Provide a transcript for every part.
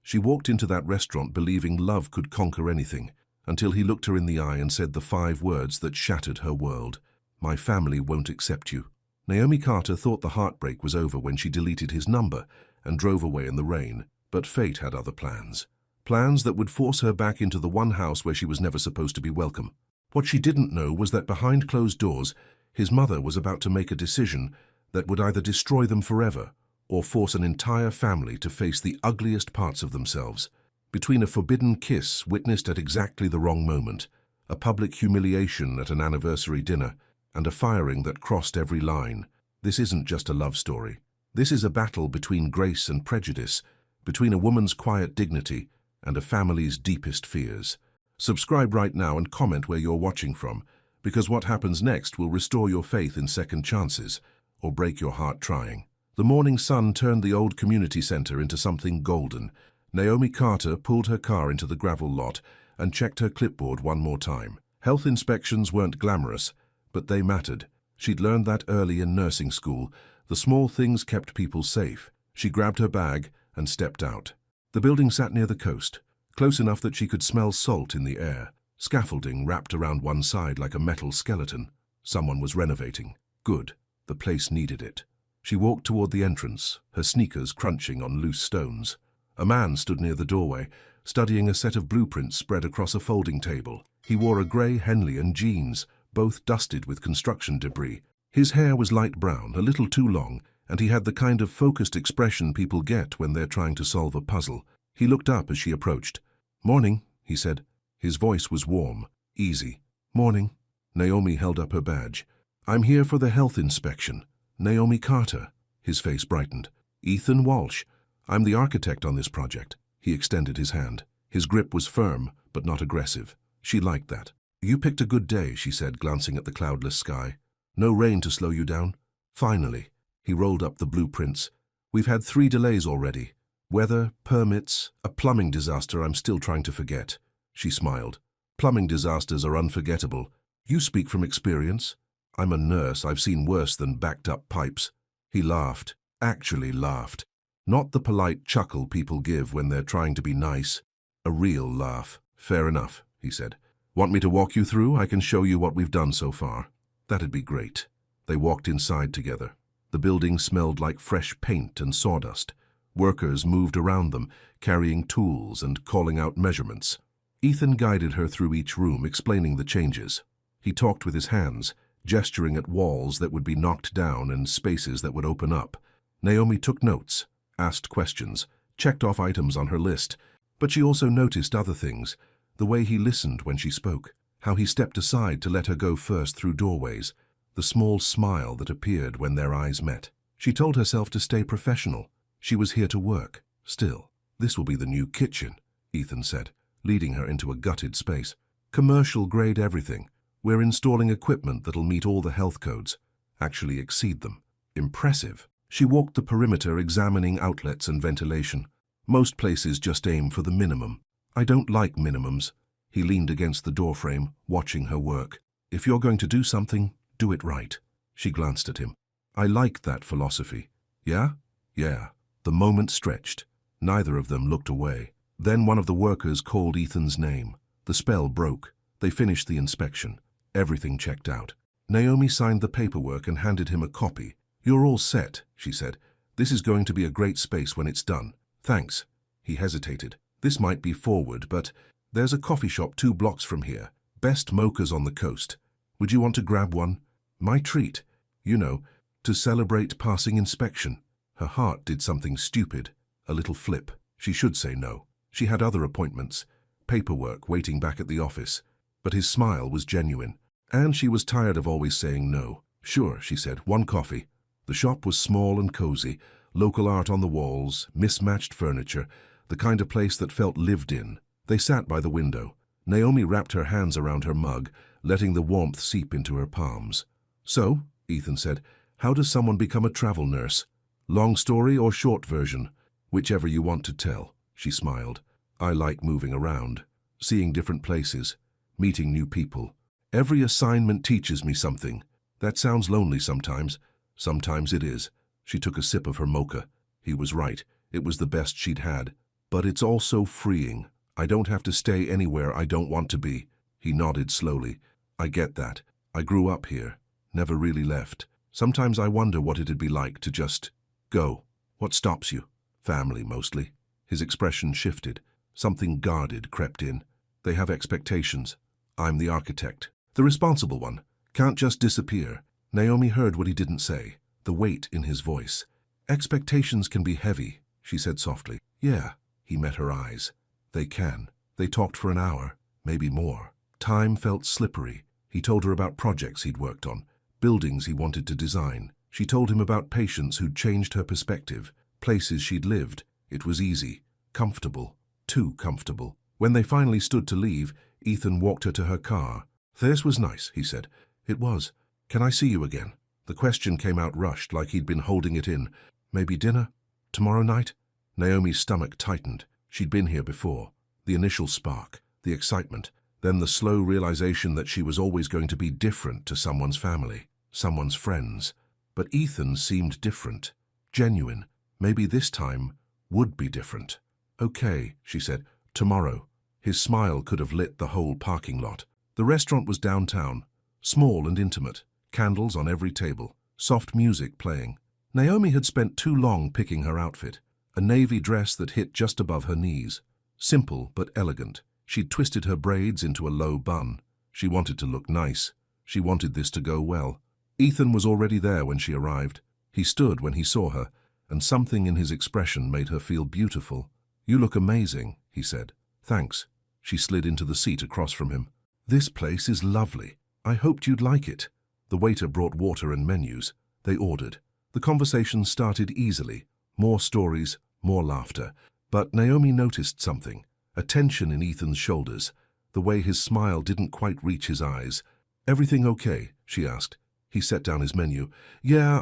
She walked into that restaurant believing love could conquer anything, until he looked her in the eye and said the 5 words that shattered her world. "My family won't accept you." Naomi Carter thought the heartbreak was over when she deleted his number and drove away in the rain, but fate had other plans. Plans that would force her back into the one house where she was never supposed to be welcome. What she didn't know was that behind closed doors, his mother was about to make a decision that would either destroy them forever or force an entire family to face the ugliest parts of themselves. Between a forbidden kiss witnessed at exactly the wrong moment, a public humiliation at an anniversary dinner, and a firing that crossed every line, this isn't just a love story. This is a battle between grace and prejudice, between a woman's quiet dignity and a family's deepest fears. Subscribe right now and comment where you're watching from, because what happens next will restore your faith in second chances, or break your heart trying. The morning sun turned the old community center into something golden. Naomi Carter pulled her car into the gravel lot and checked her clipboard one more time. Health inspections weren't glamorous, but they mattered. She'd learned that early in nursing school. The small things kept people safe. She grabbed her bag and stepped out. The building sat near the coast, close enough that she could smell salt in the air. Scaffolding wrapped around one side like a metal skeleton. Someone was renovating. Good. The place needed it. She walked toward the entrance, her sneakers crunching on loose stones. A man stood near the doorway, studying a set of blueprints spread across a folding table. He wore a grey Henley jeans, both dusted with construction debris. His hair was light brown, a little too long, and he had the kind of focused expression people get when they're trying to solve a puzzle. He looked up as she approached. "Morning," he said. His voice was warm, easy. "Morning." Naomi held up her badge. "I'm here for the health inspection. Naomi Carter." His face brightened. "Ethan Walsh. I'm the architect on this project." He extended his hand. His grip was firm, but not aggressive. She liked that. "You picked a good day," she said, glancing at the cloudless sky. "No rain to slow you down?" "Finally." He rolled up the blueprints. "We've had 3 delays already. Weather, permits, a plumbing disaster I'm still trying to forget." She smiled. "Plumbing disasters are unforgettable. You speak from experience." "I'm a nurse. I've seen worse than backed-up pipes." He laughed. Actually laughed. Not the polite chuckle people give when they're trying to be nice. A real laugh. "Fair enough," he said. "Want me to walk you through? I can show you what we've done so far." "That'd be great." They walked inside together. The building smelled like fresh paint and sawdust. Workers moved around them, carrying tools and calling out measurements. Ethan guided her through each room, explaining the changes. He talked with his hands, gesturing at walls that would be knocked down and spaces that would open up. Naomi took notes, asked questions, checked off items on her list, but she also noticed other things, the way he listened when she spoke, how he stepped aside to let her go first through doorways, the small smile that appeared when their eyes met. She told herself to stay professional. She was here to work. Still, "This will be the new kitchen," Ethan said, leading her into a gutted space. "Commercial-grade everything. We're installing equipment that'll meet all the health codes, actually exceed them." Impressive. She walked the perimeter examining outlets and ventilation. Most places just aim for the minimum. "I don't like minimums." He leaned against the doorframe, watching her work. "If you're going to do something, do it right." She glanced at him. "I like that philosophy." "Yeah?" "Yeah." The moment stretched. Neither of them looked away. Then one of the workers called Ethan's name. The spell broke. They finished the inspection. Everything checked out. Naomi signed the paperwork and handed him a copy. "You're all set," she said. "This is going to be a great space when it's done." "Thanks." He hesitated. "This might be forward, but there's a coffee shop 2 blocks from here. Best mochas on the coast. Would you want to grab one? My treat. You know, to celebrate passing inspection." Her heart did something stupid. A little flip. She should say no. She had other appointments, paperwork waiting back at the office. But his smile was genuine. And she was tired of always saying no. "Sure," she said, "1 coffee." The shop was small and cozy, local art on the walls, mismatched furniture, the kind of place that felt lived in. They sat by the window. Naomi wrapped her hands around her mug, letting the warmth seep into her palms. "So," Ethan said, "how does someone become a travel nurse? Long story or short version? Whichever you want to tell." She smiled. "I like moving around, seeing different places, meeting new people. Every assignment teaches me something. That sounds lonely sometimes. Sometimes it is." She took a sip of her mocha. He was right. It was the best she'd had. But it's also freeing. I don't have to stay anywhere I don't want to be. He nodded slowly. I get that. I grew up here. Never really left. Sometimes I wonder what it'd be like to just go. What stops you? Family, mostly. His expression shifted. Something guarded crept in. They have expectations. I'm the architect. The responsible one. Can't just disappear. Naomi heard what he didn't say. The weight in his voice. Expectations can be heavy, she said softly. Yeah. He met her eyes. They can. They talked for an hour, maybe more. Time felt slippery. He told her about projects he'd worked on, buildings he wanted to design. She told him about patients who'd changed her perspective, places she'd lived. It was easy, comfortable, too comfortable. When they finally stood to leave, Ethan walked her to her car. This was nice, he said. It was. Can I see you again? The question came out rushed, like he'd been holding it in. Maybe dinner? Tomorrow night? Naomi's stomach tightened. She'd been here before. The initial spark, the excitement, then the slow realization that she was always going to be different to someone's family, someone's friends. But Ethan seemed different, genuine. Maybe this time would be different. Okay, she said, tomorrow. His smile could have lit the whole parking lot. The restaurant was downtown, small and intimate, candles on every table, soft music playing. Naomi had spent too long picking her outfit. A navy dress that hit just above her knees. Simple but elegant. She'd twisted her braids into a low bun. She wanted to look nice. She wanted this to go well. Ethan was already there when she arrived. He stood when he saw her, and something in his expression made her feel beautiful. You look amazing, he said. Thanks. She slid into the seat across from him. This place is lovely. I hoped you'd like it. The waiter brought water and menus. They ordered. The conversation started easily. More stories, more laughter. But Naomi noticed something, a tension in Ethan's shoulders, the way his smile didn't quite reach his eyes. Everything okay? She asked. He set down his menu. Yeah,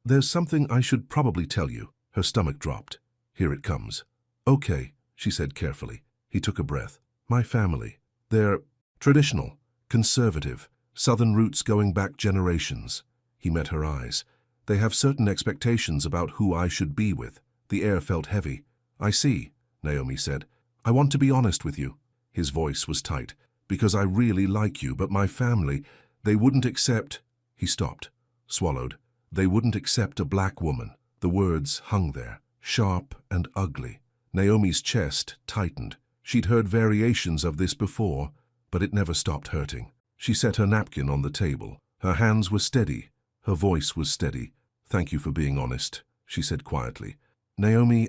there's something I should probably tell you. Her stomach dropped. Here it comes. Okay, she said carefully. He took a breath. My family. They're traditional, conservative, Southern roots going back generations. He met her eyes. They have certain expectations about who I should be with. The air felt heavy. I see, Naomi said. I want to be honest with you. His voice was tight. Because I really like you, but my family, they wouldn't accept... He stopped, swallowed. They wouldn't accept a black woman. The words hung there, sharp and ugly. Naomi's chest tightened. She'd heard variations of this before, but it never stopped hurting. She set her napkin on the table. Her hands were steady. Her voice was steady. Thank you for being honest, she said quietly. Naomi,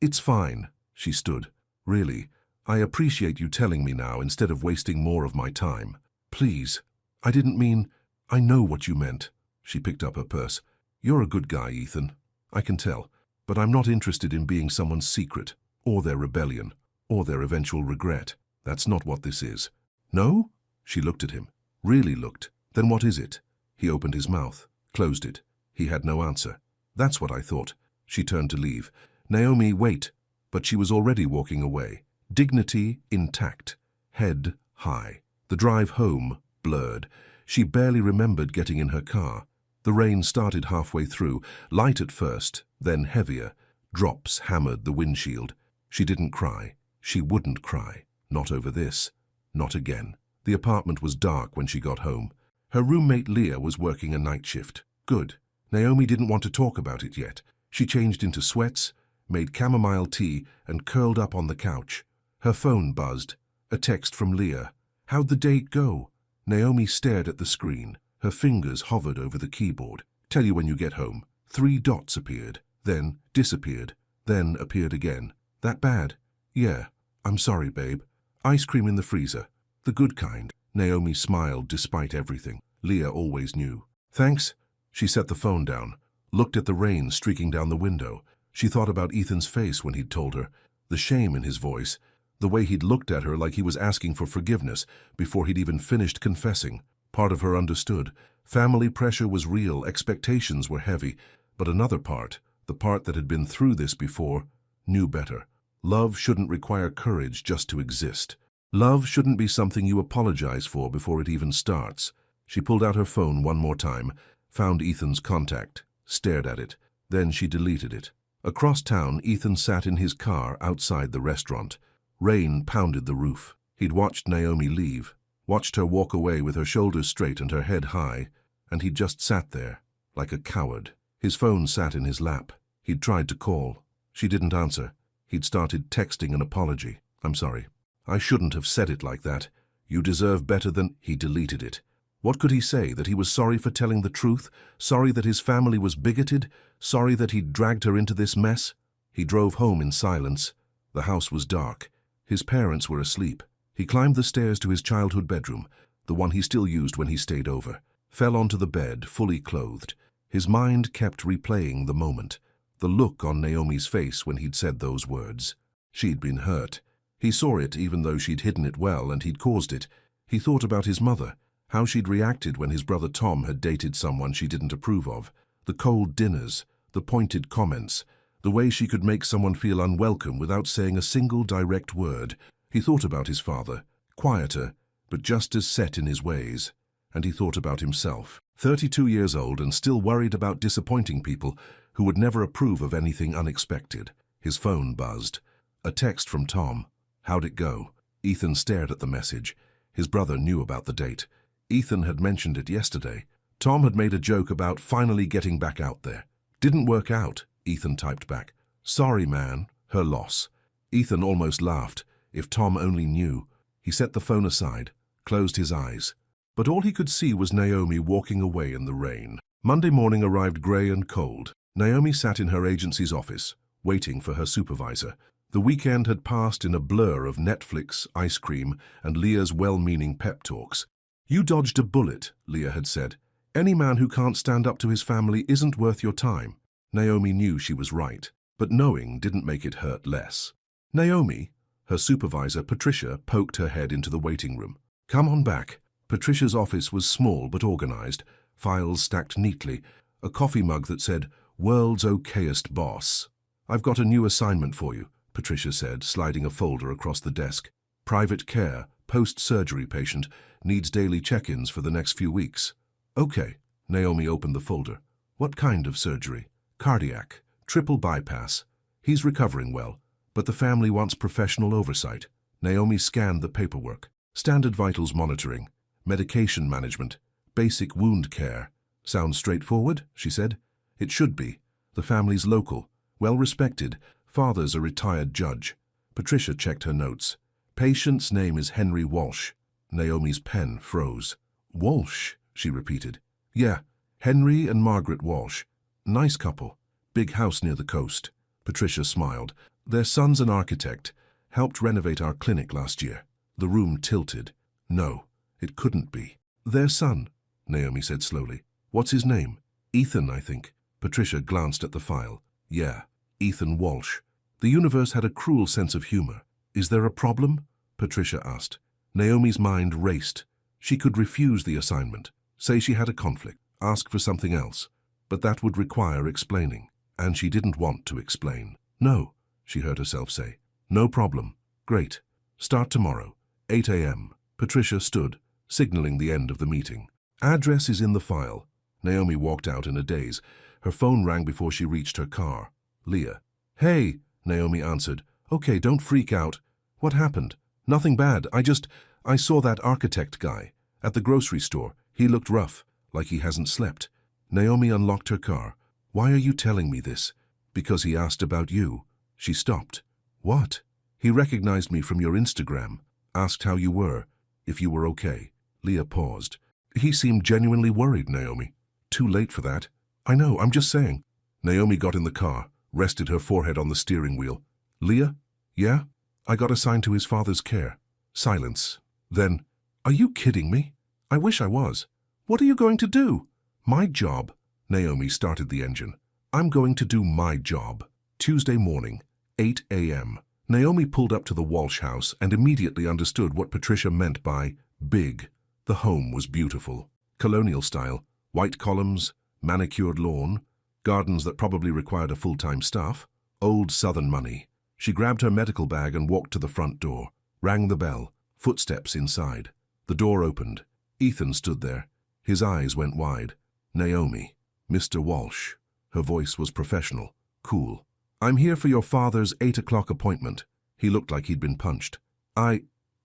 It's fine, she stood. Really, I appreciate you telling me now instead of wasting more of my time. Please, I didn't mean... I know what you meant. She picked up her purse. You're a good guy, Ethan. I can tell. But I'm not interested in being someone's secret, or their rebellion, or their eventual regret. That's not what this is. No? She looked at him. Really looked. Then what is it? He opened his mouth, closed it. He had no answer. That's what I thought. She turned to leave. Naomi, wait. But she was already walking away. Dignity intact. Head high. The drive home blurred. She barely remembered getting in her car. The rain started halfway through, light at first, then heavier. Drops hammered the windshield. She didn't cry. She wouldn't cry. Not over this. Not again. The apartment was dark when she got home. Her roommate Leah was working a night shift. Good. Naomi didn't want to talk about it yet. She changed into sweats, made chamomile tea, and curled up on the couch. Her phone buzzed. A text from Leah. How'd the date go? Naomi stared at the screen. Her fingers hovered over the keyboard. Tell you when you get home. 3 dots appeared, then disappeared, then appeared again. That bad? Yeah. I'm sorry, babe. Ice cream in the freezer. The good kind. Naomi smiled despite everything. Leah always knew. Thanks. She set the phone down, looked at the rain streaking down the window. She thought about Ethan's face when he'd told her, the shame in his voice, the way he'd looked at her like he was asking for forgiveness before he'd even finished confessing. Part of her understood. Family pressure was real, expectations were heavy, but another part, the part that had been through this before, knew better. Love shouldn't require courage just to exist. Love shouldn't be something you apologize for before it even starts. She pulled out her phone one more time, found Ethan's contact, stared at it. Then she deleted it. Across town, Ethan sat in his car outside the restaurant. Rain pounded the roof. He'd watched Naomi leave, watched her walk away with her shoulders straight and her head high, and he'd just sat there, like a coward. His phone sat in his lap. He'd tried to call. She didn't answer. He'd started texting an apology. "I'm sorry. I shouldn't have said it like that. You deserve better than—" He deleted it. What could he say? That he was sorry for telling the truth? Sorry that his family was bigoted? Sorry that he'd dragged her into this mess? He drove home in silence. The house was dark. His parents were asleep. He climbed the stairs to his childhood bedroom, the one he still used when he stayed over, fell onto the bed, fully clothed. His mind kept replaying the moment, the look on Naomi's face when he'd said those words. She'd been hurt. He saw it even though she'd hidden it well and he'd caused it. He thought about his mother, how she'd reacted when his brother Tom had dated someone she didn't approve of, the cold dinners, the pointed comments, the way she could make someone feel unwelcome without saying a single direct word. He thought about his father, quieter, but just as set in his ways. And he thought about himself, 32 years old and still worried about disappointing people who would never approve of anything unexpected. His phone buzzed. A text from Tom. How'd it go? Ethan stared at the message. His brother knew about the date. Ethan had mentioned it yesterday. Tom had made a joke about finally getting back out there. Didn't work out, Ethan typed back. Sorry, man. Her loss. Ethan almost laughed. If Tom only knew. He set the phone aside, closed his eyes. But all he could see was Naomi walking away in the rain. Monday morning arrived grey and cold. Naomi sat in her agency's office, waiting for her supervisor. The weekend had passed in a blur of Netflix, ice cream, and Leah's well-meaning pep talks. You dodged a bullet, Leah had said. Any man who can't stand up to his family isn't worth your time. Naomi knew she was right, but knowing didn't make it hurt less. Naomi, her supervisor, Patricia, poked her head into the waiting room. Come on back. Patricia's office was small but organized, files stacked neatly, a coffee mug that said, World's okayest boss. I've got a new assignment for you, Patricia said, sliding a folder across the desk. Private care, post-surgery patient, needs daily check-ins for the next few weeks. Okay, Naomi opened the folder. What kind of surgery? Cardiac, triple bypass. He's recovering well, but the family wants professional oversight. Naomi scanned the paperwork. Standard vitals monitoring, medication management, basic wound care. Sounds straightforward, she said. It should be. The family's local, well-respected. Father's a retired judge. Patricia checked her notes. Patient's name is Henry Walsh. Naomi's pen froze. Walsh, she repeated. Yeah, Henry and Margaret Walsh. Nice couple. Big house near the coast. Patricia smiled. Their son's an architect. Helped renovate our clinic last year. The room tilted. No, it couldn't be. Their son, Naomi said slowly. What's his name? Ethan, I think. Patricia glanced at the file. Yeah, Ethan Walsh. The universe had a cruel sense of humor. Is there a problem? Patricia asked. Naomi's mind raced. She could refuse the assignment, say she had a conflict, ask for something else. But that would require explaining, and she didn't want to explain. No, she heard herself say. No problem. Great. Start tomorrow, 8 a.m. Patricia stood, signaling the end of the meeting. Address is in the file. Naomi walked out in a daze. Her phone rang before she reached her car. Leah. Hey, Naomi answered. Okay, don't freak out. What happened? Nothing bad. I saw that architect guy. At the grocery store. He looked rough, like he hasn't slept. Naomi unlocked her car. Why are you telling me this? Because he asked about you. She stopped. What? He recognized me from your Instagram. Asked how you were. If you were okay. Leah paused. He seemed genuinely worried, Naomi. Too late for that. I know, I'm just saying. Naomi got in the car, rested her forehead on the steering wheel. Leah? Yeah? I got assigned to his father's care. Silence. Then, are you kidding me? I wish I was. What are you going to do? My job. Naomi started the engine. I'm going to do my job. Tuesday morning, 8 a.m. Naomi pulled up to the Walsh house and immediately understood what Patricia meant by big. The home was beautiful. Colonial style, white columns, manicured lawn, gardens that probably required a full-time staff, old Southern money. She grabbed her medical bag and walked to the front door, rang the bell, footsteps inside. The door opened. Ethan stood there. His eyes went wide. Naomi. Mr. Walsh. Her voice was professional, cool. I'm here for your father's 8 o'clock appointment. He looked like he'd been punched.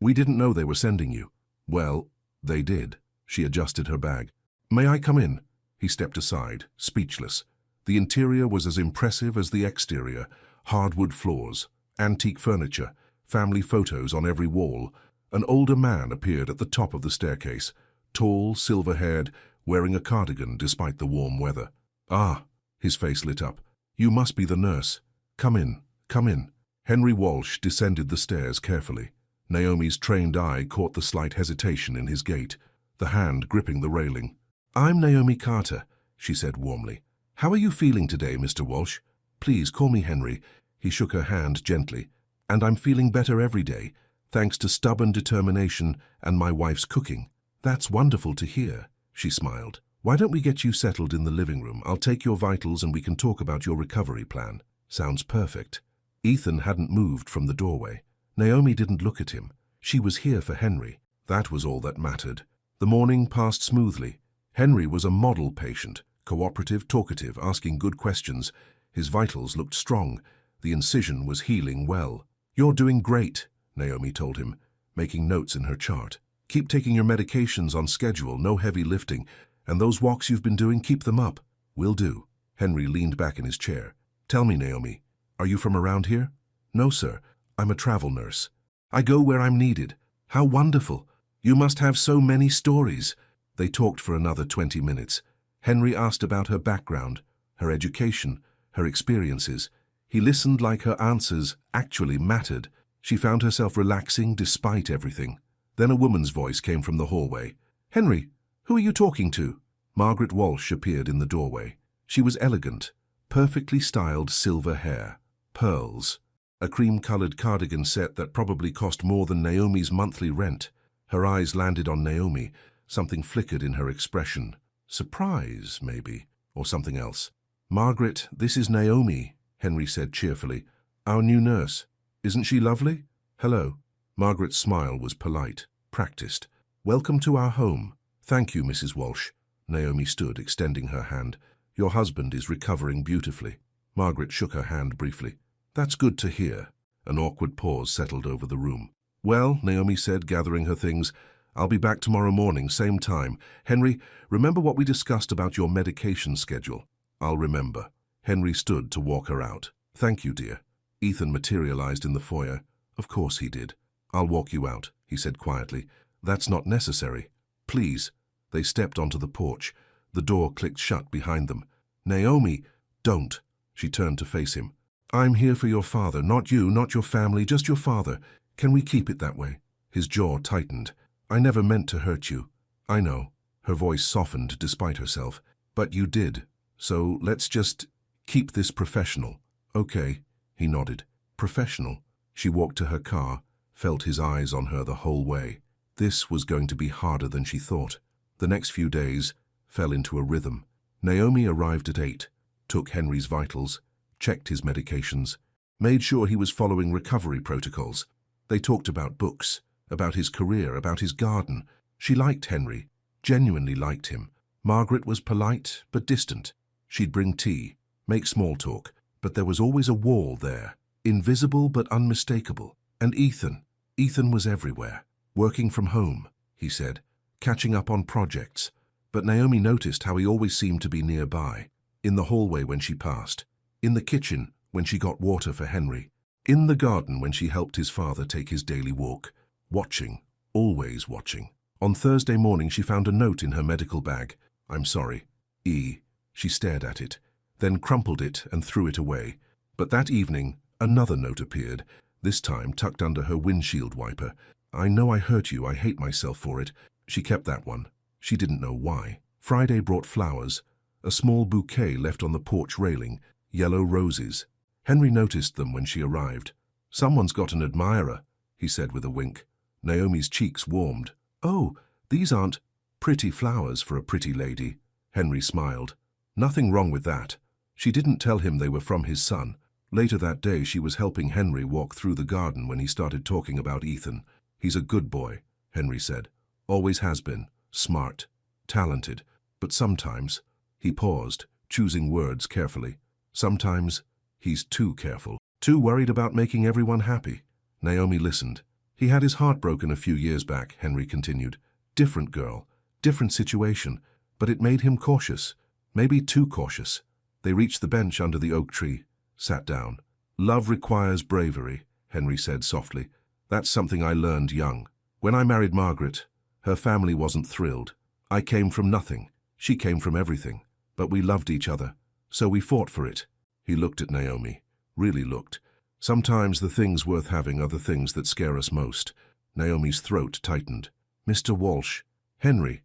We didn't know they were sending you. Well, they did. She adjusted her bag. May I come in? He stepped aside, speechless. The interior was as impressive as the exterior. Hardwood floors, antique furniture, family photos on every wall. An older man appeared at the top of the staircase, tall, silver-haired, wearing a cardigan despite the warm weather. Ah, his face lit up. You must be the nurse. Come in, come in. Henry Walsh descended the stairs carefully. Naomi's trained eye caught the slight hesitation in his gait, the hand gripping the railing. I'm Naomi Carter, she said warmly. How are you feeling today, Mr. Walsh? Please call me Henry. He shook her hand gently. And I'm feeling better every day, thanks to stubborn determination and my wife's cooking. That's wonderful to hear, she smiled. Why don't we get you settled in the living room? I'll take your vitals and we can talk about your recovery plan. Sounds perfect. Ethan hadn't moved from the doorway. Naomi didn't look at him. She was here for Henry. That was all that mattered. The morning passed smoothly. Henry was a model patient, cooperative, talkative, asking good questions. His vitals looked strong. The incision was healing well. You're doing great, Naomi told him, making notes in her chart. Keep taking your medications on schedule, no heavy lifting, and those walks you've been doing, keep them up. Will do. Henry leaned back in his chair. Tell me, Naomi, are you from around here? No, sir. I'm a travel nurse. I go where I'm needed. How wonderful. You must have so many stories. They talked for another 20 minutes. Henry asked about her background, her education, her experiences. He listened like her answers actually mattered. She found herself relaxing despite everything. Then a woman's voice came from the hallway. Henry, who are you talking to? Margaret Walsh appeared in the doorway. She was elegant, perfectly styled silver hair, pearls, a cream-colored cardigan set that probably cost more than Naomi's monthly rent. Her eyes landed on Naomi. Something flickered in her expression. Surprise, maybe, or something else. Margaret, this is Naomi, Henry said cheerfully. Our new nurse. Isn't she lovely? Hello. Margaret's smile was polite, practiced. Welcome to our home. Thank you, Mrs. Walsh. Naomi stood, extending her hand. Your husband is recovering beautifully. Margaret shook her hand briefly. That's good to hear. An awkward pause settled over the room. Well, Naomi said, gathering her things, I'll be back tomorrow morning, same time. Henry, remember what we discussed about your medication schedule? I'll remember. Henry stood to walk her out. Thank you, dear. Ethan materialized in the foyer. Of course he did. I'll walk you out, he said quietly. That's not necessary. Please. They stepped onto the porch. The door clicked shut behind them. Naomi, don't. She turned to face him. I'm here for your father, not you, not your family, just your father. Can we keep it that way? His jaw tightened. I never meant to hurt you. I know. Her voice softened despite herself. But you did. So let's just keep this professional. Okay, he nodded. Professional. She walked to her car, felt his eyes on her the whole way. This was going to be harder than she thought. The next few days fell into a rhythm. Naomi arrived at 8, took Henry's vitals, checked his medications, made sure he was following recovery protocols. They talked about books, about his career, about his garden. She liked Henry, genuinely liked him. Margaret was polite but distant. She'd bring tea, make small talk, but there was always a wall there, invisible but unmistakable. And Ethan was everywhere. Working from home, he said, catching up on projects. But Naomi noticed how he always seemed to be nearby, in the hallway when she passed, in the kitchen when she got water for Henry, in the garden when she helped his father take his daily walk, watching, always watching. On Thursday morning she found a note in her medical bag. I'm sorry. E. She stared at it, then crumpled it and threw it away. But that evening, another note appeared, this time tucked under her windshield wiper. I know I hurt you, I hate myself for it. She kept that one. She didn't know why. Friday brought flowers, a small bouquet left on the porch railing, yellow roses. Henry noticed them when she arrived. Someone's got an admirer, he said with a wink. Naomi's cheeks warmed. Oh, these aren't pretty flowers for a pretty lady. Henry smiled. Nothing wrong with that. She didn't tell him they were from his son. Later that day she was helping Henry walk through the garden when he started talking about Ethan. He's a good boy, Henry said. Always has been. Smart. Talented. But sometimes, he paused, choosing words carefully. Sometimes, He's too careful, too worried about making everyone happy. Naomi listened. He had his heart broken a few years back, Henry continued. Different girl, different situation, but it made him cautious, maybe too cautious. They reached the bench under the oak tree, sat down. Love requires bravery, Henry said softly. That's something I learned young. When I married Margaret, her family wasn't thrilled. I came from nothing. She came from everything. But we loved each other, so we fought for it. He looked at Naomi, really looked. Sometimes the things worth having are the things that scare us most. Naomi's throat tightened. Mr. Walsh. Henry.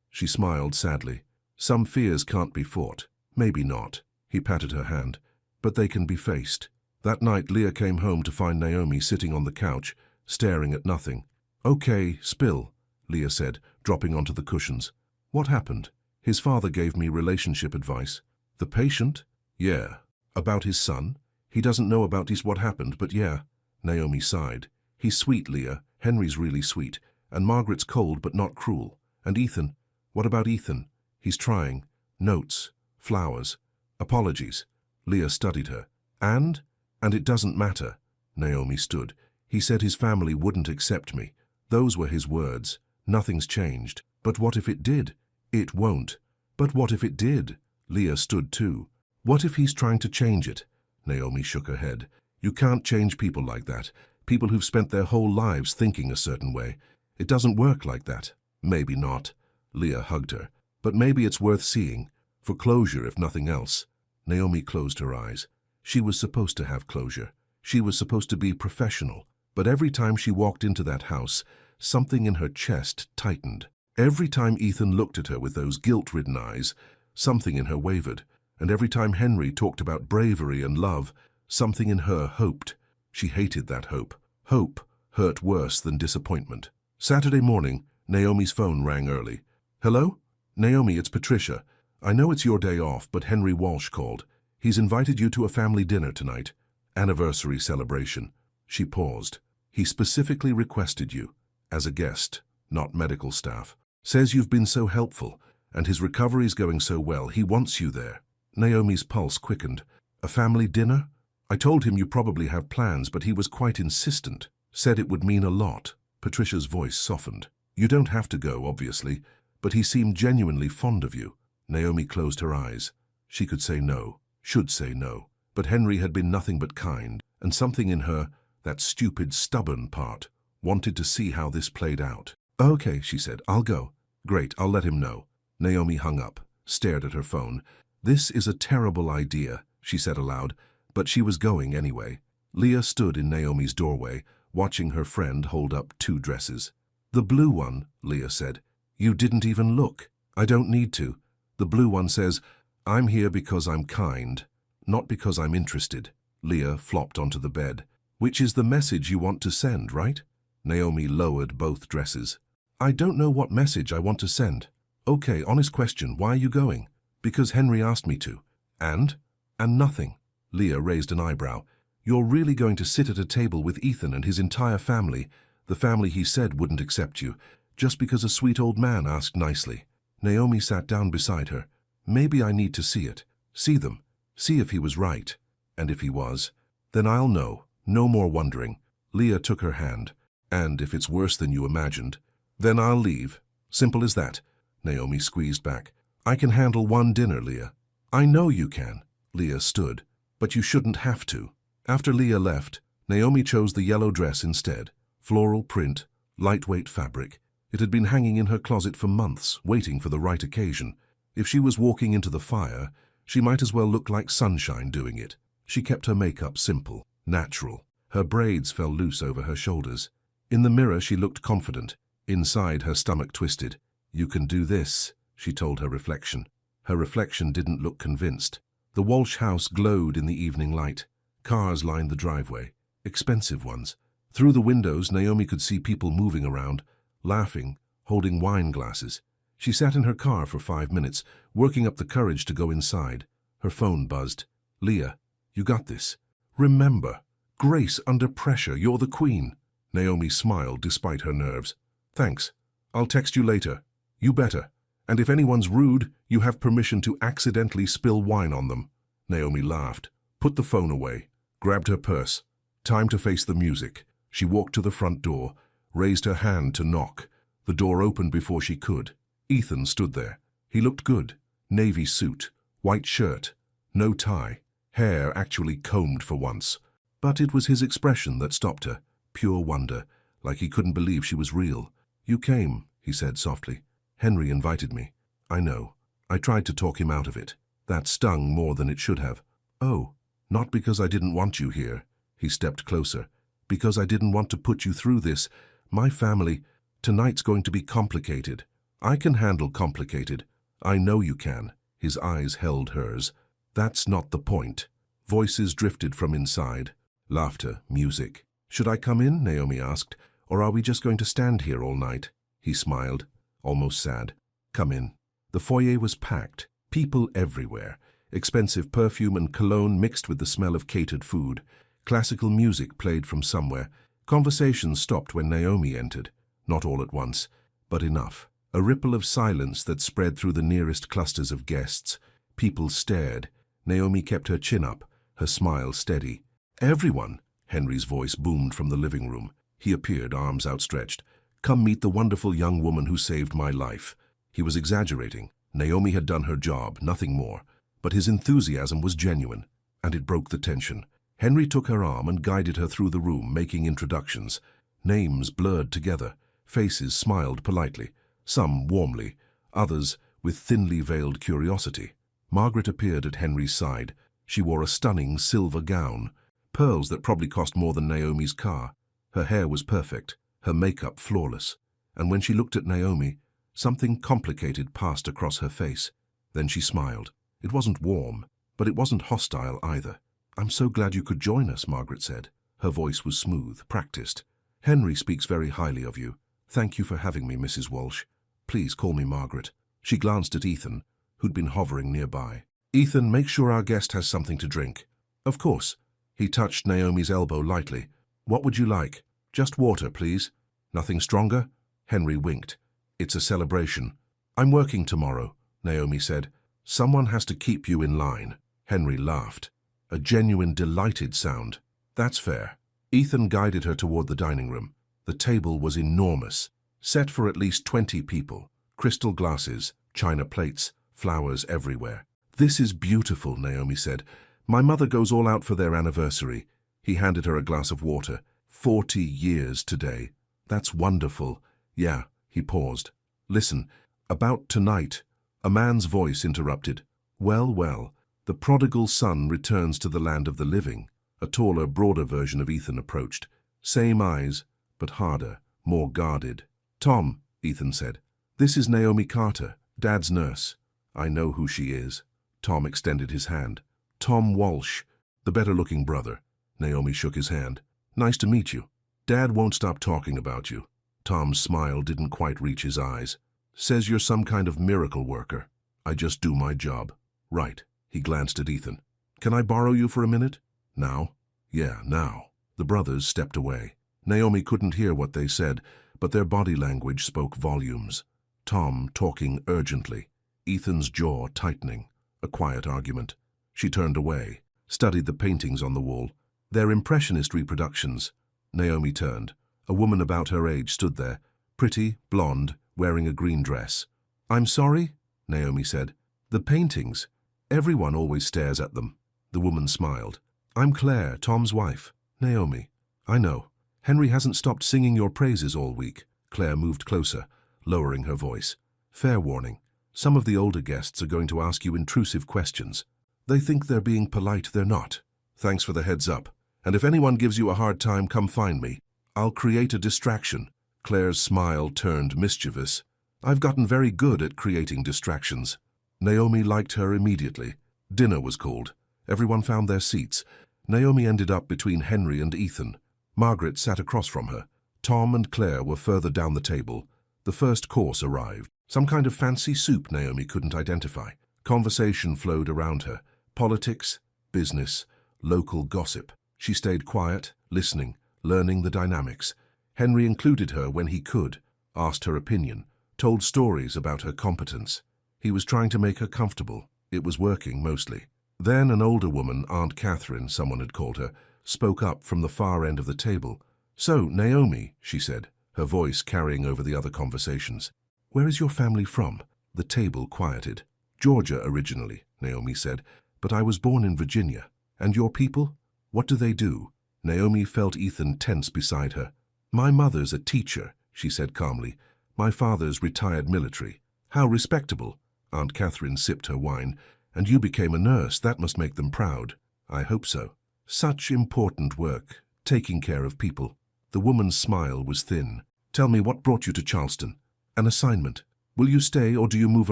She smiled sadly. Some fears can't be fought. Maybe not. He patted her hand. But they can be faced. That night Leah came home to find Naomi sitting on the couch, staring at nothing. Okay, spill, Leah said, dropping onto the cushions. What happened? His father gave me relationship advice. The patient? Yeah. About his son? He doesn't know about what happened, but yeah. Naomi sighed. He's sweet, Leah. Henry's really sweet. And Margaret's cold but not cruel. And Ethan? What about Ethan? He's trying. Notes. Flowers. Apologies. Leah studied her. And it doesn't matter. Naomi stood. He said his family wouldn't accept me. Those were his words. Nothing's changed. But what if it did? It won't. But what if it did? Leah stood too. What if he's trying to change it? Naomi shook her head. You can't change people like that. People who've spent their whole lives thinking a certain way. It doesn't work like that. Maybe not. Leah hugged her. But maybe it's worth seeing. For closure, if nothing else. Naomi closed her eyes. She was supposed to have closure. She was supposed to be professional. But every time she walked into that house, something in her chest tightened. Every time Ethan looked at her with those guilt-ridden eyes, something in her wavered. And every time Henry talked about bravery and love, something in her hoped. She hated that hope. Hope hurt worse than disappointment. Saturday morning, Naomi's phone rang early. Hello? Naomi, it's Patricia. I know it's your day off, but Henry Walsh called. He's invited you to a family dinner tonight. Anniversary celebration. She paused. He specifically requested you. As a guest, not medical staff. Says you've been so helpful, and his recovery's going so well, he wants you there. Naomi's pulse quickened. A family dinner? I told him you probably have plans, but he was quite insistent. Said it would mean a lot. Patricia's voice softened. You don't have to go, obviously, but he seemed genuinely fond of you. Naomi closed her eyes. She could say no, should say no. But Henry had been nothing but kind, and something in her, that stupid, stubborn part, wanted to see how this played out. Okay, she said, I'll go. Great, I'll let him know. Naomi hung up, stared at her phone. This is a terrible idea, she said aloud, but she was going anyway. Leah stood in Naomi's doorway, watching her friend hold up 2 dresses. The blue one, Leah said. You didn't even look. I don't need to. The blue one says, I'm here because I'm kind, not because I'm interested. Leah flopped onto the bed. Which is the message you want to send, right? Naomi lowered both dresses. I don't know what message I want to send. Okay, honest question, why are you going? Because Henry asked me to. And nothing. Leah raised an eyebrow. You're really going to sit at a table with Ethan and his entire family, the family he said wouldn't accept you, just because a sweet old man asked nicely. Naomi sat down beside her. Maybe I need to see it. See them. See if he was right. And if he was, then I'll know. No more wondering. Leah took her hand. And if it's worse than you imagined, then I'll leave. Simple as that. Naomi squeezed back. I can handle one dinner, Leah. I know you can. Leah stood. But you shouldn't have to. After Leah left, Naomi chose the yellow dress instead. Floral print, lightweight fabric. It had been hanging in her closet for months, waiting for the right occasion. If she was walking into the fire, she might as well look like sunshine doing it. She kept her makeup simple, natural. Her braids fell loose over her shoulders. In the mirror, she looked confident. Inside, her stomach twisted. You can do this, she told her reflection. Her reflection didn't look convinced. The Walsh house glowed in the evening light. Cars lined the driveway, expensive ones. Through the windows, Naomi could see people moving around, laughing, holding wine glasses. She sat in her car for 5 minutes, working up the courage to go inside. Her phone buzzed. Leah, you got this. Remember, grace under pressure, you're the queen. Naomi smiled despite her nerves. Thanks. I'll text you later. You better. And if anyone's rude, you have permission to accidentally spill wine on them. Naomi laughed. put the phone away, grabbed her purse. Time to face the music. She walked to the front door, raised her hand to knock. The door opened before she could. Ethan stood there. He looked good. Navy suit, white shirt, no tie, hair actually combed for once. But it was his expression that stopped her, pure wonder, like he couldn't believe she was real. "You came," he said softly. "Henry invited me." "I know. I tried to talk him out of it. That stung more than it should have." "Oh, not because I didn't want you here." He stepped closer. "Because I didn't want to put you through this. My family, tonight's going to be complicated. I can handle complicated. I know you can." His eyes held hers. "That's not the point." Voices drifted from inside. Laughter, music. "Should I come in?" Naomi asked. "Or are we just going to stand here all night?" He smiled, almost sad. "Come in." The foyer was packed. People everywhere. Expensive perfume and cologne mixed with the smell of catered food. Classical music played from somewhere. Conversation stopped when Naomi entered. Not all at once, but enough. A ripple of silence that spread through the nearest clusters of guests. People stared. Naomi kept her chin up, her smile steady. "Everyone," Henry's voice boomed from the living room. He appeared, arms outstretched. "Come meet the wonderful young woman who saved my life." He was exaggerating. Naomi had done her job, nothing more. But his enthusiasm was genuine, and it broke the tension. Henry took her arm and guided her through the room, making introductions. Names blurred together. Faces smiled politely, some warmly, others with thinly veiled curiosity. Margaret appeared at Henry's side. She wore a stunning silver gown, pearls that probably cost more than Naomi's car. Her hair was perfect, her makeup flawless. And when she looked at Naomi, something complicated passed across her face. Then she smiled. It wasn't warm, but it wasn't hostile either. "I'm so glad you could join us," Margaret said. Her voice was smooth, practiced. "Henry speaks very highly of you. Thank you for having me, Mrs. Walsh. Please call me Margaret." She glanced at Ethan, who'd been hovering nearby. "Ethan, make sure our guest has something to drink." "Of course." He touched Naomi's elbow lightly. "What would you like?" "Just water, please." "Nothing stronger?" Henry winked. "It's a celebration." "I'm working tomorrow," Naomi said. "Someone has to keep you in line." Henry laughed. A genuine, delighted sound. "That's fair." Ethan guided her toward the dining room. The table was enormous, set for at least 20 people. Crystal glasses, china plates, flowers everywhere. "This is beautiful," Naomi said. "My mother goes all out for their anniversary." He handed her a glass of water. 40 years today. "That's wonderful." "Yeah," he paused. "Listen, about tonight." A man's voice interrupted. "Well, well, the prodigal son returns to the land of the living." A taller, broader version of Ethan approached. Same eyes, but harder, more guarded. "Tom," Ethan said. "This is Naomi Carter, Dad's nurse." "I know who she is." Tom extended his hand. "Tom Walsh, the better-looking brother." Naomi shook his hand. "Nice to meet you. Dad won't stop talking about you." Tom's smile didn't quite reach his eyes. "Says you're some kind of miracle worker." "I just do my job." "Right." He glanced at Ethan. "Can I borrow you for a minute?" "Now?" "Yeah, now." The brothers stepped away. Naomi couldn't hear what they said, but their body language spoke volumes. Tom talking urgently, Ethan's jaw tightening. A quiet argument. She turned away, studied the paintings on the wall. They're impressionist reproductions. Naomi turned. A woman about her age stood there, pretty, blonde, wearing a green dress. "I'm sorry," Naomi said. "The paintings. Everyone always stares at them." The woman smiled. "I'm Claire, Tom's wife." "Naomi." "I know. Henry hasn't stopped singing your praises all week." Claire moved closer, lowering her voice. "Fair warning. Some of the older guests are going to ask you intrusive questions. They think they're being polite, they're not. Thanks for the heads up. And if anyone gives you a hard time, come find me. I'll create a distraction." Claire's smile turned mischievous. "I've gotten very good at creating distractions." Naomi liked her immediately. Dinner was called. Everyone found their seats. Naomi ended up between Henry and Ethan. Margaret sat across from her. Tom and Claire were further down the table. The first course arrived. Some kind of fancy soup Naomi couldn't identify. Conversation flowed around her. Politics, business, local gossip. She stayed quiet, listening, learning the dynamics. Henry included her when he could, asked her opinion, told stories about her competence. He was trying to make her comfortable. It was working mostly. Then an older woman, Aunt Catherine, someone had called her, spoke up from the far end of the table. "So, Naomi," she said, her voice carrying over the other conversations. "Where is your family from?" The table quieted. "Georgia originally," Naomi said, "but I was born in Virginia. And your people? What do they do?" Naomi felt Ethan tense beside her. "My mother's a teacher," she said calmly. "My father's retired military." "How respectable." Aunt Catherine sipped her wine. "And you became a nurse. That must make them proud." "I hope so." "Such important work, taking care of people." The woman's smile was thin. "Tell me, what brought you to Charleston?" "An assignment." "Will you stay or do you move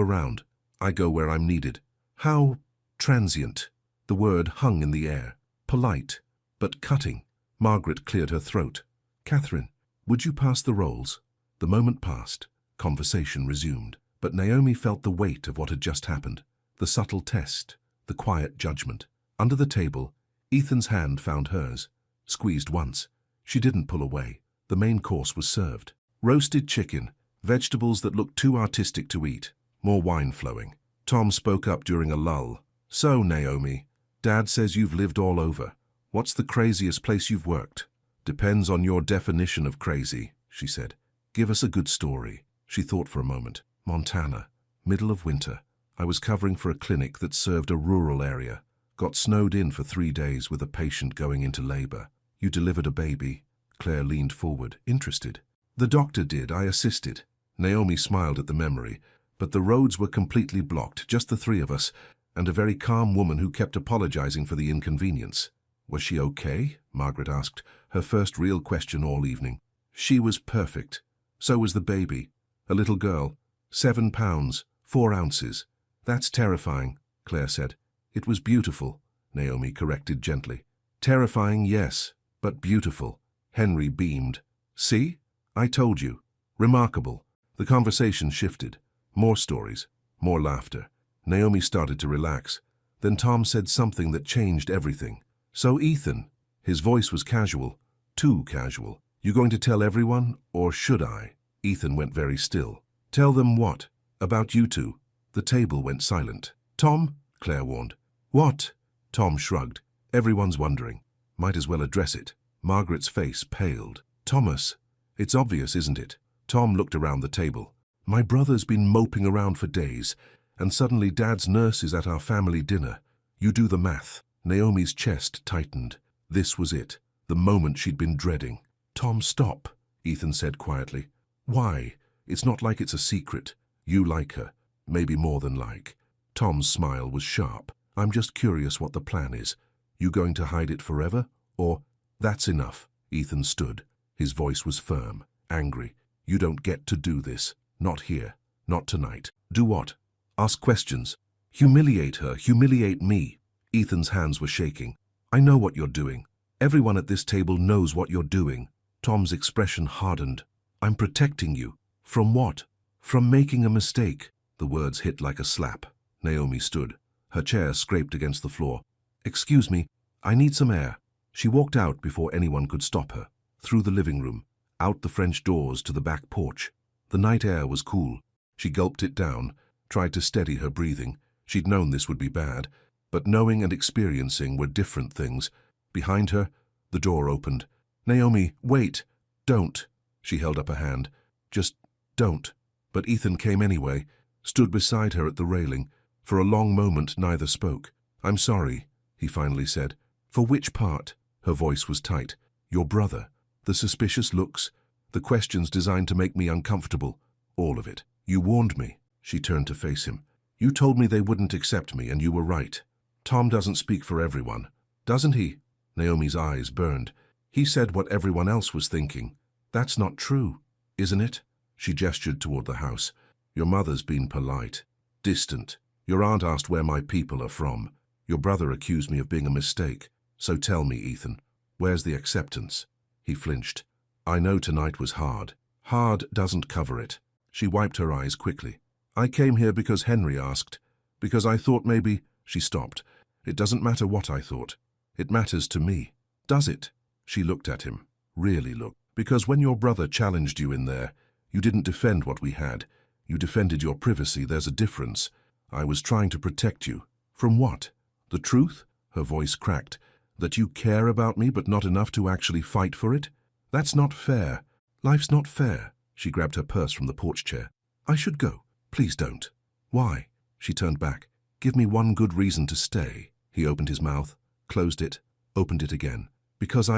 around?" "I go where I'm needed." "How transient." The word hung in the air. Polite, but cutting. Margaret cleared her throat. "Catherine, would you pass the rolls?" The moment passed. Conversation resumed. But Naomi felt the weight of what had just happened. The subtle test, the quiet judgment. Under the table, Ethan's hand found hers. Squeezed once. She didn't pull away. The main course was served. Roasted chicken, vegetables that looked too artistic to eat, more wine flowing. Tom spoke up during a lull. "So, Naomi, Dad says you've lived all over. What's the craziest place you've worked?" "Depends on your definition of crazy," she said. "Give us a good story." She thought for a moment. "Montana, middle of winter. I was covering for a clinic that served a rural area. Got snowed in for 3 days with a patient going into labor." "You delivered a baby?" Claire leaned forward, interested. "The doctor did. I assisted." Naomi smiled at the memory, but the roads were completely blocked, just the 3 of us, and a very calm woman who kept apologizing for the inconvenience. "Was she okay?" Margaret asked, her first real question all evening. "She was perfect. So was the baby. A little girl. 7 pounds, 4 ounces. "That's terrifying," Claire said. "It was beautiful," Naomi corrected gently. "Terrifying, yes, but beautiful." Henry beamed. "See? I told you. Remarkable." The conversation shifted. More stories, more laughter. Naomi started to relax. Then Tom said something that changed everything. "So, Ethan," his voice was casual, too casual. "You going to tell everyone, or should I?" Ethan went very still. "Tell them what? About you two?" The table went silent. "Tom," Claire warned. "What?" Tom shrugged. "Everyone's wondering. Might as well address it." Margaret's face paled. "Thomas, it's obvious, isn't it?" Tom looked around the table. "My brother's been moping around for days, and suddenly Dad's nurse is at our family dinner. You do the math." Naomi's chest tightened. This was it, the moment she'd been dreading. "Tom, stop," Ethan said quietly. "Why? It's not like it's a secret. You like her, maybe more than like." Tom's smile was sharp. "I'm just curious what the plan is. You going to hide it forever, or—" "That's enough." Ethan stood. His voice was firm, angry. "You don't get to do this. Not here. Not tonight." "Do what?" "Ask questions. Humiliate her. Humiliate me." Ethan's hands were shaking. "I know what you're doing. Everyone at this table knows what you're doing." Tom's expression hardened. "I'm protecting you." "From what?" "From making a mistake." The words hit like a slap. Naomi stood. Her chair scraped against the floor. "Excuse me, I need some air." She walked out before anyone could stop her. Through the living room, out the French doors to the back porch. The night air was cool. She gulped it down, tried to steady her breathing. She'd known this would be bad, but knowing and experiencing were different things. Behind her, the door opened. "Naomi, wait. Don't." She held up a hand. "Just don't." But Ethan came anyway, stood beside her at the railing. For a long moment neither spoke. "I'm sorry," he finally said. "For which part?" Her voice was tight. "Your brother. The suspicious looks. The questions designed to make me uncomfortable. All of it. You warned me." She turned to face him. "You told me they wouldn't accept me, and you were right. Tom doesn't speak for everyone. Doesn't he?" Naomi's eyes burned. "He said what everyone else was thinking. That's not true, isn't it?" She gestured toward the house. "Your mother's been polite. Distant. Your aunt asked where my people are from. Your brother accused me of being a mistake. So tell me, Ethan, where's the acceptance?" He flinched. "I know tonight was hard. Hard doesn't cover it." She wiped her eyes quickly. "I came here because Henry asked. Because I thought maybe—" She stopped. "It doesn't matter what I thought. It matters to me." "Does it?" She looked at him. Really looked. "Because when your brother challenged you in there, you didn't defend what we had. You defended your privacy. There's a difference. I was trying to protect you." "From what?" The truth? Her voice cracked. That you care about me but not enough to actually fight for it? That's not fair. Life's not fair. She grabbed her purse from the porch chair. I should go. Please don't. Why? She turned back. Give me one good reason to stay. He opened his mouth, closed it, opened it again. Because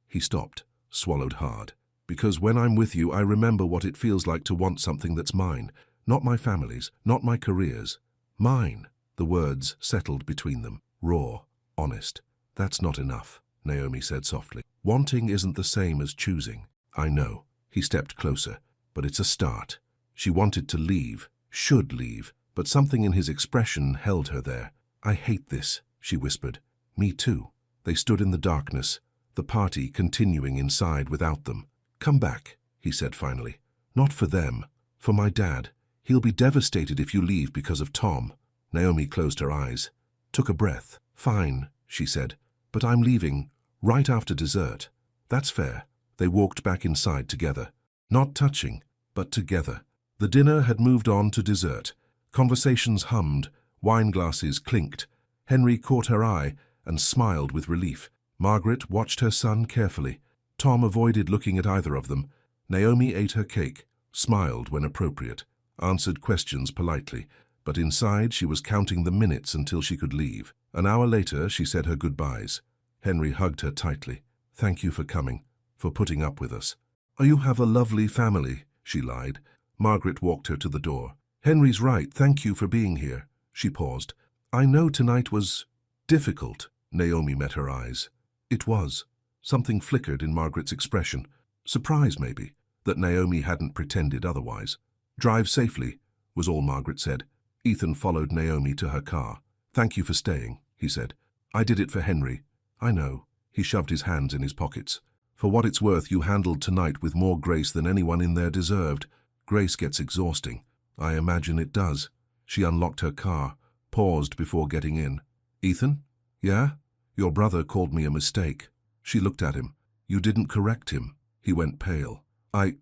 He stopped, swallowed hard. Because when I'm with you, I remember what it feels like to want something that's mine. Not my family's, not my career's. Mine. The words settled between them, raw, honest. That's not enough, Naomi said softly. Wanting isn't the same as choosing. I know. He stepped closer. But it's a start. She wanted to leave, should leave, but something in his expression held her there. I hate this, she whispered. Me too. They stood in the darkness, the party continuing inside without them. Come back, he said finally. Not for them. For my dad. He'll be devastated if you leave because of Tom. Naomi closed her eyes, took a breath. Fine, she said, but I'm leaving right after dessert. That's fair. They walked back inside together. Not touching, but together. The dinner had moved on to dessert. Conversations hummed, wine glasses clinked. Henry caught her eye and smiled with relief. Margaret watched her son carefully. Tom avoided looking at either of them. Naomi ate her cake, smiled when appropriate, answered questions politely, but inside she was counting the minutes until she could leave. An hour later, she said her goodbyes. Henry hugged her tightly. Thank you for coming, for putting up with us. Oh, you have a lovely family, she lied. Margaret walked her to the door. Henry's right, thank you for being here. She paused. I know tonight was difficult. Naomi met her eyes. It was. Something flickered in Margaret's expression. Surprise, maybe, that Naomi hadn't pretended otherwise. Drive safely, was all Margaret said. Ethan followed Naomi to her car. Thank you for staying, he said. I did it for Henry. I know. He shoved his hands in his pockets. For what it's worth, you handled tonight with more grace than anyone in there deserved. Grace gets exhausting. I imagine it does. She unlocked her car, paused before getting in. Ethan? Yeah? Your brother called me a mistake. She looked at him. You didn't correct him. He went pale. I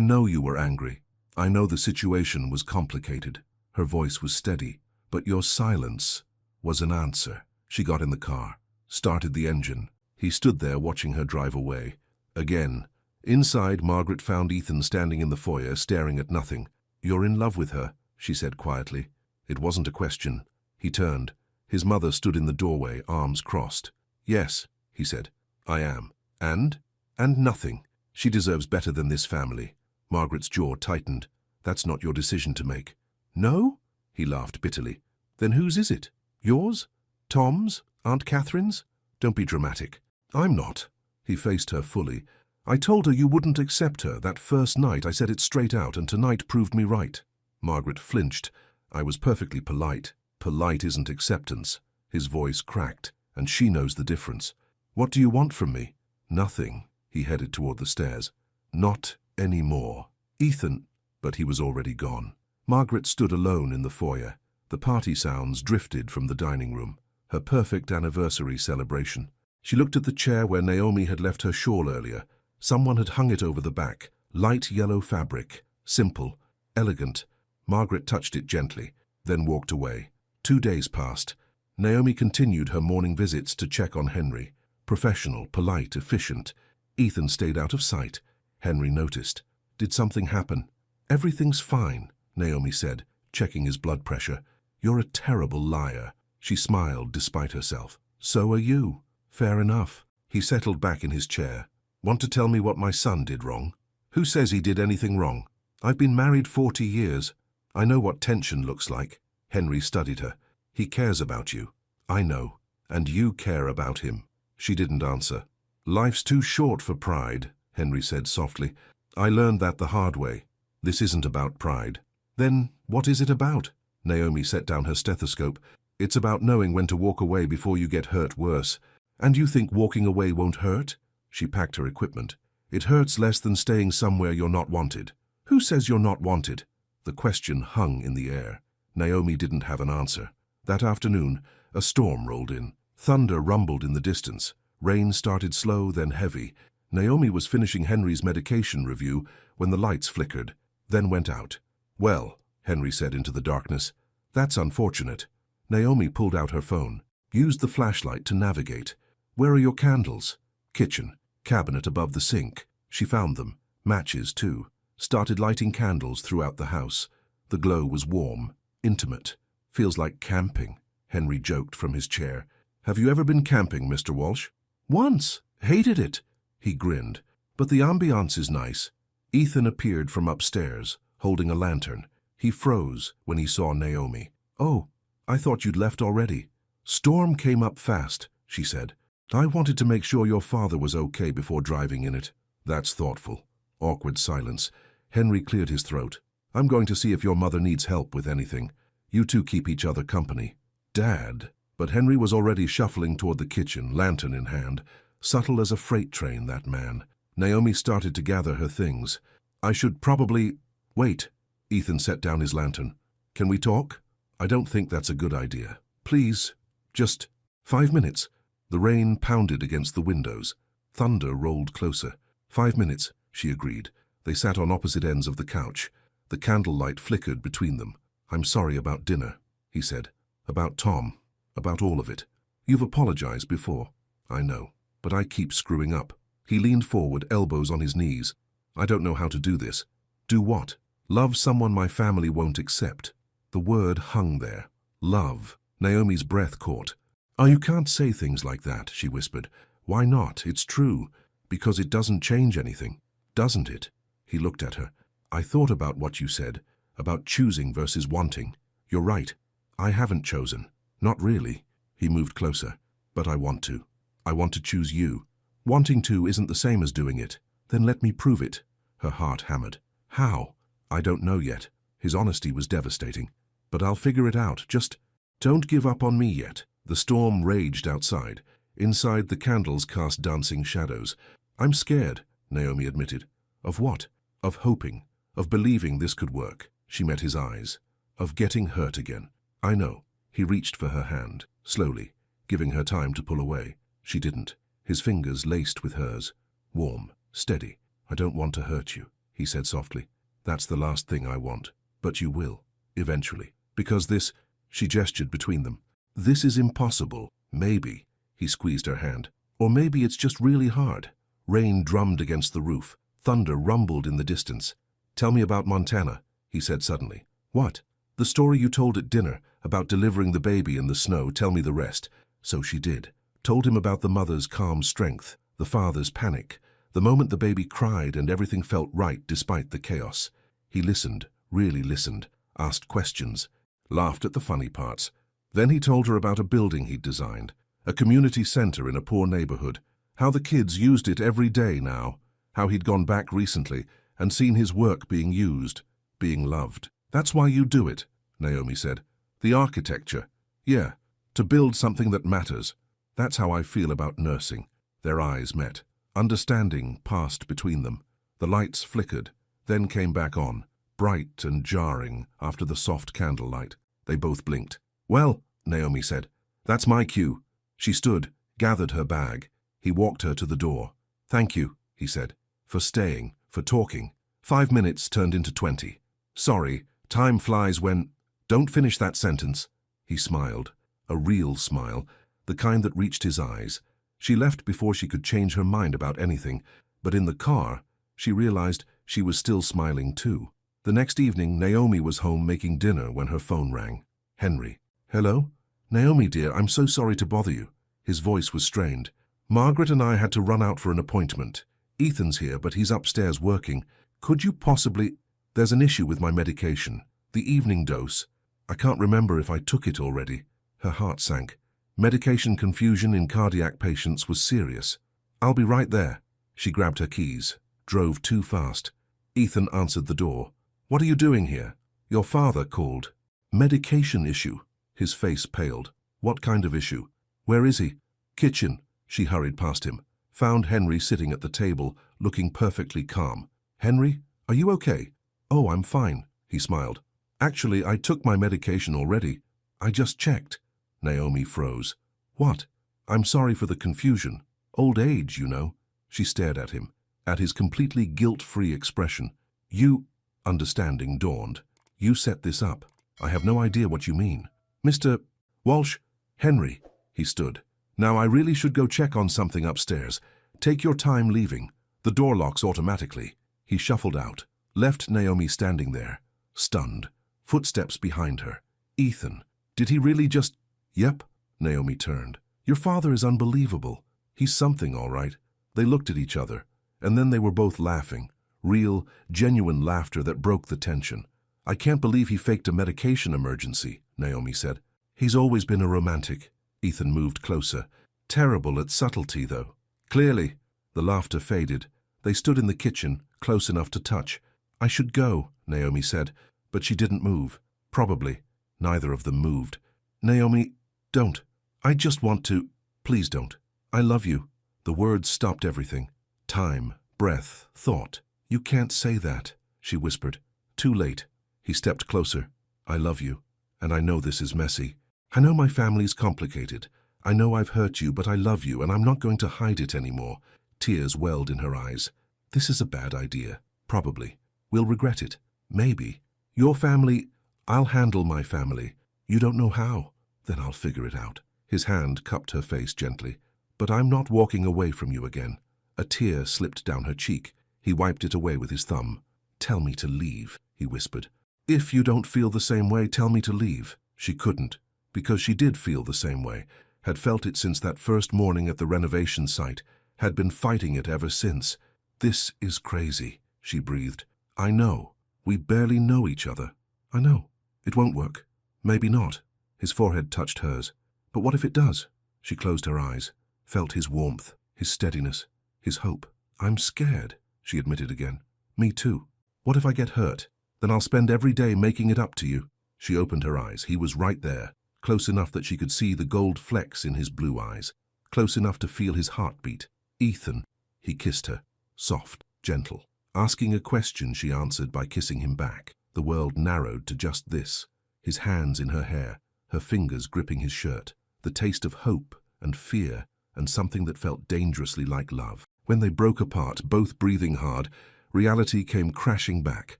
know you were angry. I know the situation was complicated. Her voice was steady. But your silence was an answer. She got in the car, started the engine. He stood there watching her drive away. Again. Inside, Margaret found Ethan standing in the foyer, staring at nothing. You're in love with her, she said quietly. It wasn't a question. He turned. His mother stood in the doorway, arms crossed. Yes, he said. I am. And nothing. She deserves better than this family. Margaret's jaw tightened. That's not your decision to make. No? He laughed bitterly. Then whose is it? Yours? Tom's? Aunt Catherine's? Don't be dramatic. I'm not. He faced her fully. I told her you wouldn't accept her. That first night I said it straight out, and tonight proved me right. Margaret flinched. I was perfectly polite. Polite isn't acceptance. His voice cracked, and she knows the difference. What do you want from me? Nothing. He headed toward the stairs. Not anymore. Ethan. But he was already gone. Margaret stood alone in the foyer. The party sounds drifted from the dining room. Her perfect anniversary celebration. She looked at the chair where Naomi had left her shawl earlier. Someone had hung it over the back. Light yellow fabric. Simple. Elegant. Margaret touched it gently, then walked away. 2 days passed. Naomi continued her morning visits to check on Henry. Professional, polite, efficient. Ethan stayed out of sight. Henry noticed. Did something happen? Everything's fine, Naomi said, checking his blood pressure. You're a terrible liar. She smiled despite herself. So are you. Fair enough. He settled back in his chair. Want to tell me what my son did wrong? Who says he did anything wrong? I've been married 40 years. I know what tension looks like. Henry studied her. He cares about you. I know. And you care about him. She didn't answer. Life's too short for pride, Henry said softly. I learned that the hard way. This isn't about pride. Then what is it about? Naomi set down her stethoscope. It's about knowing when to walk away before you get hurt worse. And you think walking away won't hurt? She packed her equipment. It hurts less than staying somewhere you're not wanted. Who says you're not wanted? The question hung in the air. Naomi didn't have an answer. That afternoon, a storm rolled in. Thunder rumbled in the distance. Rain started slow, then heavy. Naomi was finishing Henry's medication review when the lights flickered, then went out. Well, Henry said into the darkness, that's unfortunate. Naomi pulled out her phone. Used the flashlight to navigate. Where are your candles? Kitchen. Cabinet above the sink. She found them. Matches, too. Started lighting candles throughout the house. The glow was warm, intimate. Feels like camping, Henry joked from his chair. Have you ever been camping, Mr. Walsh? Once. Hated it. He grinned. But the ambiance is nice. Ethan appeared from upstairs, holding a lantern. He froze when he saw Naomi. Oh, I thought you'd left already. Storm came up fast, she said. I wanted to make sure your father was okay before driving in it. That's thoughtful. Awkward silence. Henry cleared his throat. I'm going to see if your mother needs help with anything. You two keep each other company. Dad. But Henry was already shuffling toward the kitchen, lantern in hand. Subtle as a freight train, that man. Naomi started to gather her things. I should probably... Wait. Ethan set down his lantern. Can we talk? I don't think that's a good idea. Please. Just 5 minutes. The rain pounded against the windows. Thunder rolled closer. 5 minutes, she agreed. They sat on opposite ends of the couch. The candlelight flickered between them. I'm sorry about dinner, he said. About Tom. About all of it. You've apologized before. I know. But I keep screwing up. He leaned forward, elbows on his knees. I don't know how to do this. Do what? Love someone my family won't accept. The word hung there. Love. Naomi's breath caught. Oh, you can't say things like that, she whispered. Why not? It's true. Because it doesn't change anything. Doesn't it? He looked at her. I thought about what you said, about choosing versus wanting. You're right. I haven't chosen. Not really. He moved closer. But I want to. I want to choose you. Wanting to isn't the same as doing it. Then let me prove it. Her heart hammered. How? I don't know yet. His honesty was devastating. But I'll figure it out. Just don't give up on me yet. The storm raged outside. Inside, the candles cast dancing shadows. I'm scared, Naomi admitted. Of what? Of hoping. Of believing this could work. She met his eyes. Of getting hurt again. I know. He reached for her hand, slowly, giving her time to pull away. She didn't. His fingers laced with hers. Warm, steady. I don't want to hurt you, he said softly. That's the last thing I want. But you will, eventually. Because this, she gestured between them. This is impossible. Maybe. He squeezed her hand. Or maybe it's just really hard. Rain drummed against the roof. Thunder rumbled in the distance. Tell me about Montana, he said suddenly. What? The story you told at dinner about delivering the baby in the snow. Tell me the rest. So she did. Told him about the mother's calm strength, the father's panic, the moment the baby cried and everything felt right despite the chaos. He listened, really listened, asked questions, laughed at the funny parts. Then he told her about a building he'd designed, a community center in a poor neighborhood, how the kids used it every day now, how he'd gone back recently and seen his work being used, being loved. That's why you do it, Naomi said. The architecture. Yeah, to build something that matters. That's how I feel about nursing. Their eyes met. Understanding passed between them. The lights flickered, then came back on, bright and jarring after the soft candlelight. They both blinked. Well, Naomi said, that's my cue. She stood, gathered her bag. He walked her to the door. Thank you, he said, for staying, for talking. 5 minutes turned into 20. Sorry, time flies when... Don't finish that sentence. He smiled, a real smile, the kind that reached his eyes. She left before she could change her mind about anything, but in the car, she realized she was still smiling too. The next evening, Naomi was home making dinner when her phone rang. Henry. Hello? Naomi, dear, I'm so sorry to bother you. His voice was strained. Margaret and I had to run out for an appointment. Ethan's here, but he's upstairs working. Could you possibly... There's an issue with my medication. The evening dose. I can't remember if I took it already. Her heart sank. Medication confusion in cardiac patients was serious. I'll be right there. She grabbed her keys, drove too fast. Ethan answered the door. What are you doing here? Your father called. Medication issue. His face paled. What kind of issue? Where is he? Kitchen. She hurried past him. Found Henry sitting at the table, looking perfectly calm. Henry, are you okay? Oh, I'm fine, he smiled. Actually, I took my medication already. I just checked. Naomi froze. What? I'm sorry for the confusion. Old age, you know. She stared at him, at his completely guilt-free expression. You... Understanding dawned. You set this up. I have no idea what you mean. Mr. Walsh? Henry. He stood. Now I really should go check on something upstairs. Take your time leaving. The door locks automatically. He shuffled out, left Naomi standing there, stunned. Footsteps behind her. Ethan. Did he really just... Yep. Naomi turned. Your father is unbelievable. He's something, all right. They looked at each other, and then they were both laughing. Real, genuine laughter that broke the tension. I can't believe he faked a medication emergency, Naomi said. He's always been a romantic. Ethan moved closer. Terrible at subtlety, though. Clearly. The laughter faded. They stood in the kitchen, close enough to touch. I should go, Naomi said, but she didn't move. Probably. Neither of them moved. Naomi, don't. I just want to. Please don't. I love you. The words stopped everything. Time, breath, thought. You can't say that, she whispered. Too late. He stepped closer. I love you, and I know this is messy. I know my family's complicated. I know I've hurt you, but I love you, and I'm not going to hide it anymore. Tears welled in her eyes. This is a bad idea. Probably. We'll regret it. Maybe. Your family... I'll handle my family. You don't know how? Then I'll figure it out. His hand cupped her face gently. But I'm not walking away from you again. A tear slipped down her cheek. He wiped it away with his thumb. Tell me to leave, he whispered. If you don't feel the same way, tell me to leave. She couldn't, because she did feel the same way, had felt it since that first morning at the renovation site, had been fighting it ever since. This is crazy, she breathed. I know. We barely know each other. I know. It won't work. Maybe not. His forehead touched hers. But what if it does? She closed her eyes, felt his warmth, his steadiness, his hope. I'm scared, she admitted again. Me too. What if I get hurt? Then I'll spend every day making it up to you. She opened her eyes. He was right there, close enough that she could see the gold flecks in his blue eyes, close enough to feel his heartbeat. Ethan. He kissed her, soft, gentle. Asking a question, she answered by kissing him back. The world narrowed to just this. His hands in her hair, her fingers gripping his shirt. The taste of hope and fear and something that felt dangerously like love. When they broke apart, both breathing hard, reality came crashing back.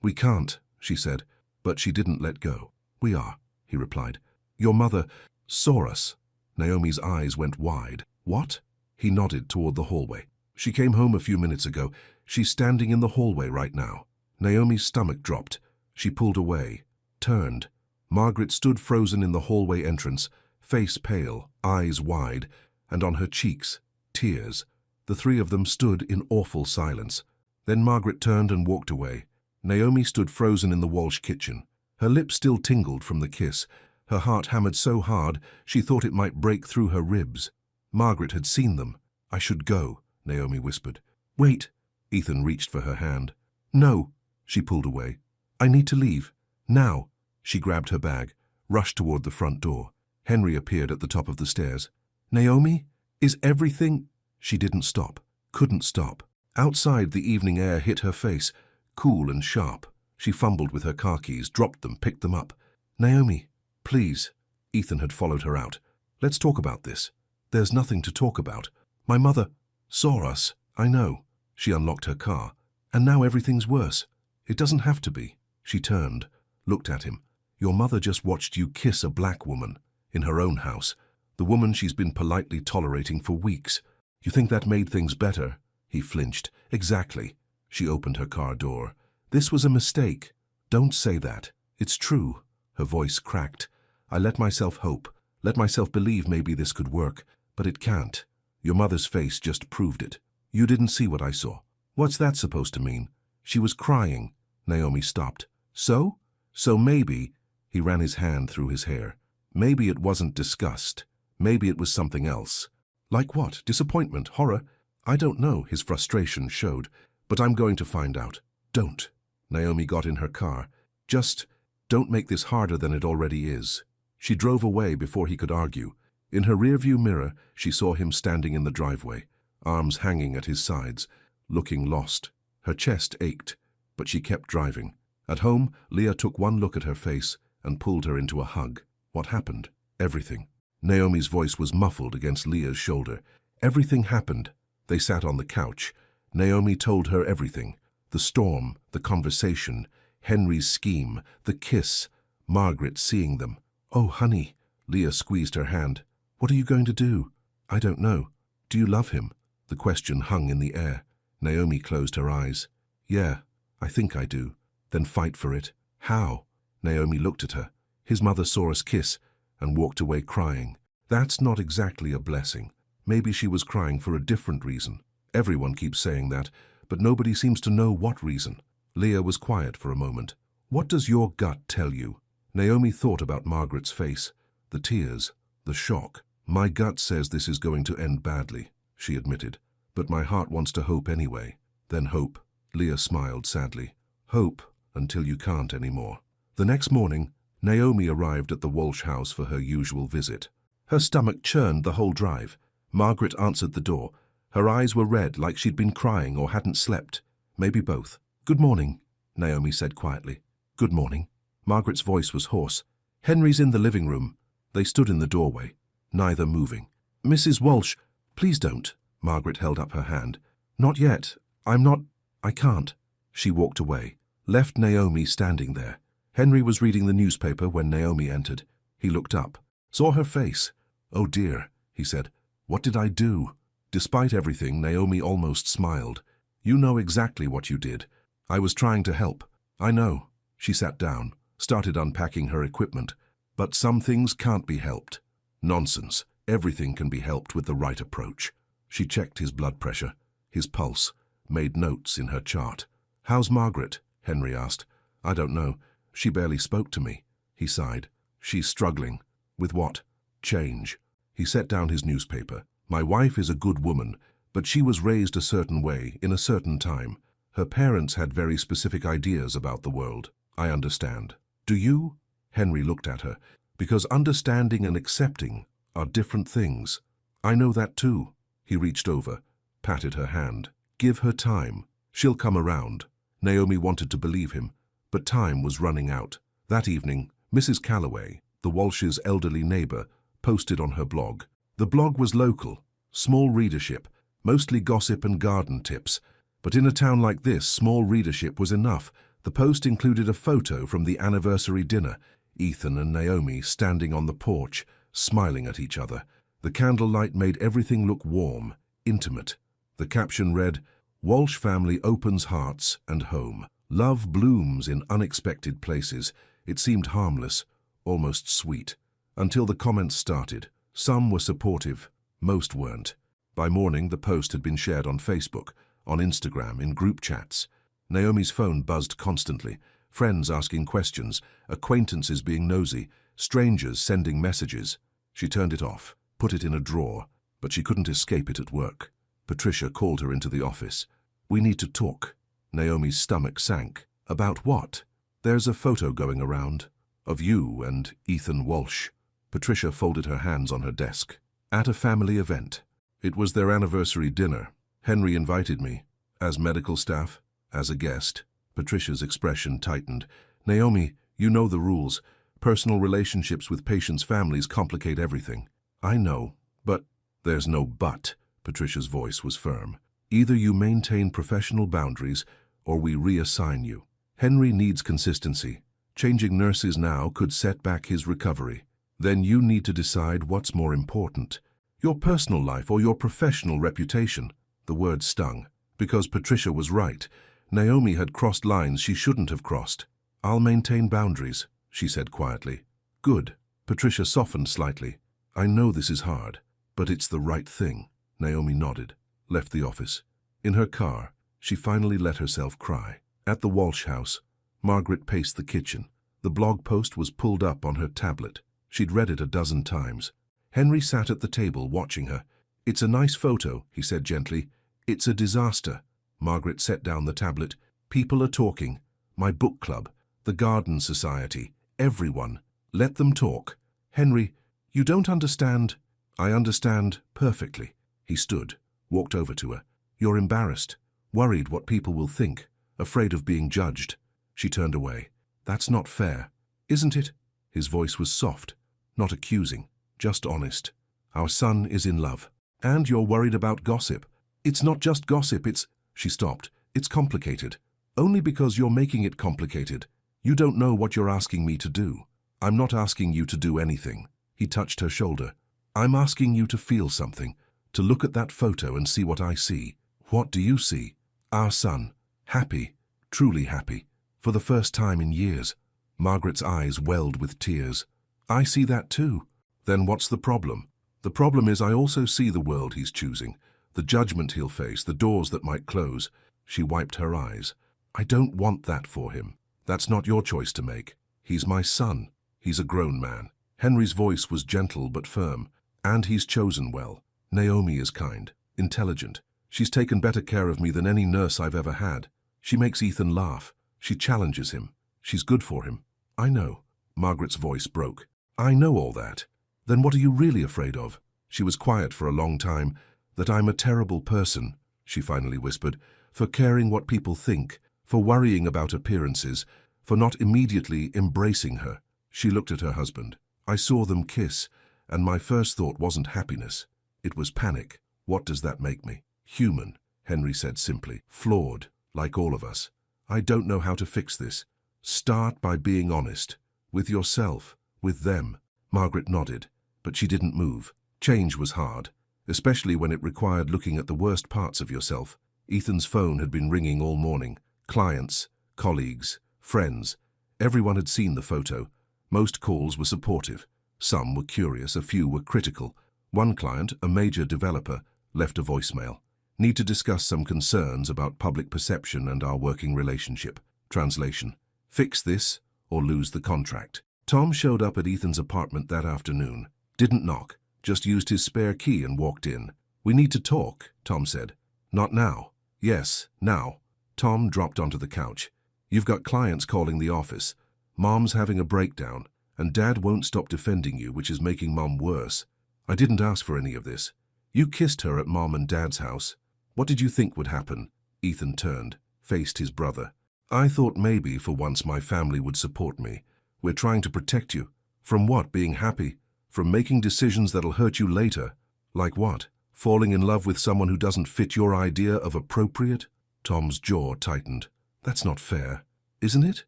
We can't, she said, but she didn't let go. We are, he replied. Your mother saw us. Naomi's eyes went wide. What? He nodded toward the hallway. She came home a few minutes ago. She's standing in the hallway right now. Naomi's stomach dropped. She pulled away, turned. Margaret stood frozen in the hallway entrance, face pale, eyes wide, and on her cheeks, tears. The three of them stood in awful silence. Then Margaret turned and walked away. Naomi stood frozen in the Walsh kitchen. Her lips still tingled from the kiss. Her heart hammered so hard she thought it might break through her ribs. Margaret had seen them. I should go, Naomi whispered. Wait. Ethan reached for her hand. No. She pulled away. I need to leave. Now. She grabbed her bag, rushed toward the front door. Henry appeared at the top of the stairs. Naomi? Is everything... She didn't stop. Couldn't stop. Outside, the evening air hit her face, cool and sharp. She fumbled with her car keys, dropped them, picked them up. Naomi, please. Ethan had followed her out. Let's talk about this. There's nothing to talk about. My mother saw us. I know. She unlocked her car. And now everything's worse. It doesn't have to be. She turned, looked at him. Your mother just watched you kiss a black woman in her own house, the woman she's been politely tolerating for weeks. You think that made things better? He flinched. Exactly. She opened her car door. This was a mistake. Don't say that. It's true. Her voice cracked. I let myself hope, let myself believe maybe this could work, but it can't. Your mother's face just proved it. You didn't see what I saw. What's that supposed to mean? She was crying. Naomi stopped. So? So maybe... He ran his hand through his hair. Maybe it wasn't disgust. Maybe it was something else. Like what? Disappointment? Horror? I don't know, his frustration showed. But I'm going to find out. Don't. Naomi got in her car. Just don't make this harder than it already is. She drove away before he could argue. In her rearview mirror, she saw him standing in the driveway, arms hanging at his sides, looking lost. Her chest ached, but she kept driving. At home, Leah took one look at her face and pulled her into a hug. What happened? Everything. Naomi's voice was muffled against Leah's shoulder. Everything happened. They sat on the couch. Naomi told her everything. The storm, the conversation, Henry's scheme, the kiss, Margaret seeing them. Oh, honey. Leah squeezed her hand. What are you going to do? I don't know. Do you love him? The question hung in the air. Naomi closed her eyes. Yeah, I think I do. Then fight for it. How? Naomi looked at her. His mother saw us kiss and walked away crying. That's not exactly a blessing. Maybe she was crying for a different reason. Everyone keeps saying that, but nobody seems to know what reason. Leah was quiet for a moment. What does your gut tell you? Naomi thought about Margaret's face, the tears, the shock. My gut says this is going to end badly, she admitted, but my heart wants to hope anyway. Then hope. Leah smiled sadly. Hope until you can't anymore. The next morning, Naomi arrived at the Walsh house for her usual visit. Her stomach churned the whole drive. Margaret answered the door. Her eyes were red like she'd been crying or hadn't slept. Maybe both. Good morning, Naomi said quietly. Good morning. Margaret's voice was hoarse. Henry's in the living room. They stood in the doorway, neither moving. Mrs. Walsh, please don't. Margaret held up her hand. Not yet. I can't. She walked away, left Naomi standing there. Henry was reading the newspaper when Naomi entered. He looked up, saw her face. Oh dear, he said. What did I do? Despite everything, Naomi almost smiled. You know exactly what you did. I was trying to help. I know. She sat down, started unpacking her equipment. But some things can't be helped. Nonsense. Everything can be helped with the right approach. She checked his blood pressure, his pulse, made notes in her chart. How's Margaret? Henry asked. I don't know. She barely spoke to me. He sighed. She's struggling. With what? Change. He set down his newspaper. My wife is a good woman, but she was raised a certain way, in a certain time. Her parents had very specific ideas about the world. I understand. Do you? Henry looked at her. Because understanding and accepting are different things. I know that too. He reached over, patted her hand. Give her time. She'll come around. Naomi wanted to believe him, but time was running out. That evening, Mrs. Calloway, the Walsh's elderly neighbor, posted on her blog. The blog was local, small readership, mostly gossip and garden tips. But in a town like this, small readership was enough. The post included a photo from the anniversary dinner, Ethan and Naomi standing on the porch, smiling at each other. The candlelight made everything look warm, intimate. The caption read, Walsh family opens hearts and home. Love blooms in unexpected places. It seemed harmless, almost sweet. Until the comments started. Some were supportive, most weren't. By morning, the post had been shared on Facebook, on Instagram, in group chats. Naomi's phone buzzed constantly, friends asking questions, acquaintances being nosy, strangers sending messages. She turned it off, put it in a drawer, but she couldn't escape it at work. Patricia called her into the office. We need to talk. Naomi's stomach sank. About what? There's a photo going around, of you and Ethan Walsh. Patricia folded her hands on her desk. At a family event. It was their anniversary dinner. Henry invited me. As medical staff, as a guest. Patricia's expression tightened. Naomi, you know the rules. Personal relationships with patients' families complicate everything. I know, but there's no but. Patricia's voice was firm. Either you maintain professional boundaries or we reassign you. Henry needs consistency. Changing nurses now could set back his recovery. Then you need to decide what's more important. Your personal life or your professional reputation. The word stung. Because Patricia was right. Naomi had crossed lines she shouldn't have crossed. I'll maintain boundaries, she said quietly. Good. Patricia softened slightly. I know this is hard, but it's the right thing. Naomi nodded, left the office. In her car, she finally let herself cry. At the Walsh house, Margaret paced the kitchen. The blog post was pulled up on her tablet. She'd read it a dozen times. Henry sat at the table watching her. It's a nice photo, he said gently. It's a disaster. Margaret set down the tablet. People are talking. My book club, the garden society, everyone. Let them talk. Henry, you don't understand. I understand perfectly. He stood, walked over to her. You're embarrassed, worried what people will think, afraid of being judged. She turned away. That's not fair, isn't it? His voice was soft, not accusing, just honest. Our son is in love. And you're worried about gossip. It's not just gossip, it's... She stopped. It's complicated. Only because you're making it complicated. You don't know what you're asking me to do. I'm not asking you to do anything. He touched her shoulder. I'm asking you to feel something, to look at that photo and see what I see. What do you see? Our son. Happy, truly happy, for the first time in years. Margaret's eyes welled with tears. I see that too. Then what's the problem? The problem is I also see the world he's choosing, the judgment he'll face, the doors that might close. She wiped her eyes. I don't want that for him. That's not your choice to make. He's my son. He's a grown man. Henry's voice was gentle but firm. And he's chosen well. Naomi is kind, intelligent. She's taken better care of me than any nurse I've ever had. She makes Ethan laugh. She challenges him. She's good for him. I know. Margaret's voice broke. I know all that. Then what are you really afraid of? She was quiet for a long time. That I'm a terrible person, she finally whispered, for caring what people think, for worrying about appearances, for not immediately embracing her. She looked at her husband. I saw them kiss, and my first thought wasn't happiness. It was panic. What does that make me? Human, Henry said simply. Flawed, like all of us. I don't know how to fix this. Start by being honest. With yourself. With them. Margaret nodded, but she didn't move. Change was hard, especially when it required looking at the worst parts of yourself. Ethan's phone had been ringing all morning. Clients, colleagues, friends. Everyone had seen the photo. Most calls were supportive. Some were curious, a few were critical. One client, a major developer, left a voicemail. Need to discuss some concerns about public perception and our working relationship. Translation. Fix this or lose the contract. Tom showed up at Ethan's apartment that afternoon. Didn't knock, just used his spare key and walked in. We need to talk, Tom said. Not now. Yes, now. Tom dropped onto the couch. You've got clients calling the office. Mom's having a breakdown, and Dad won't stop defending you, which is making Mom worse. I didn't ask for any of this. You kissed her at Mom and Dad's house. What did you think would happen? Ethan turned, faced his brother. I thought maybe for once my family would support me. We're trying to protect you. From what? Being happy? From making decisions that'll hurt you later? Like what? Falling in love with someone who doesn't fit your idea of appropriate? Tom's jaw tightened. That's not fair. Isn't it?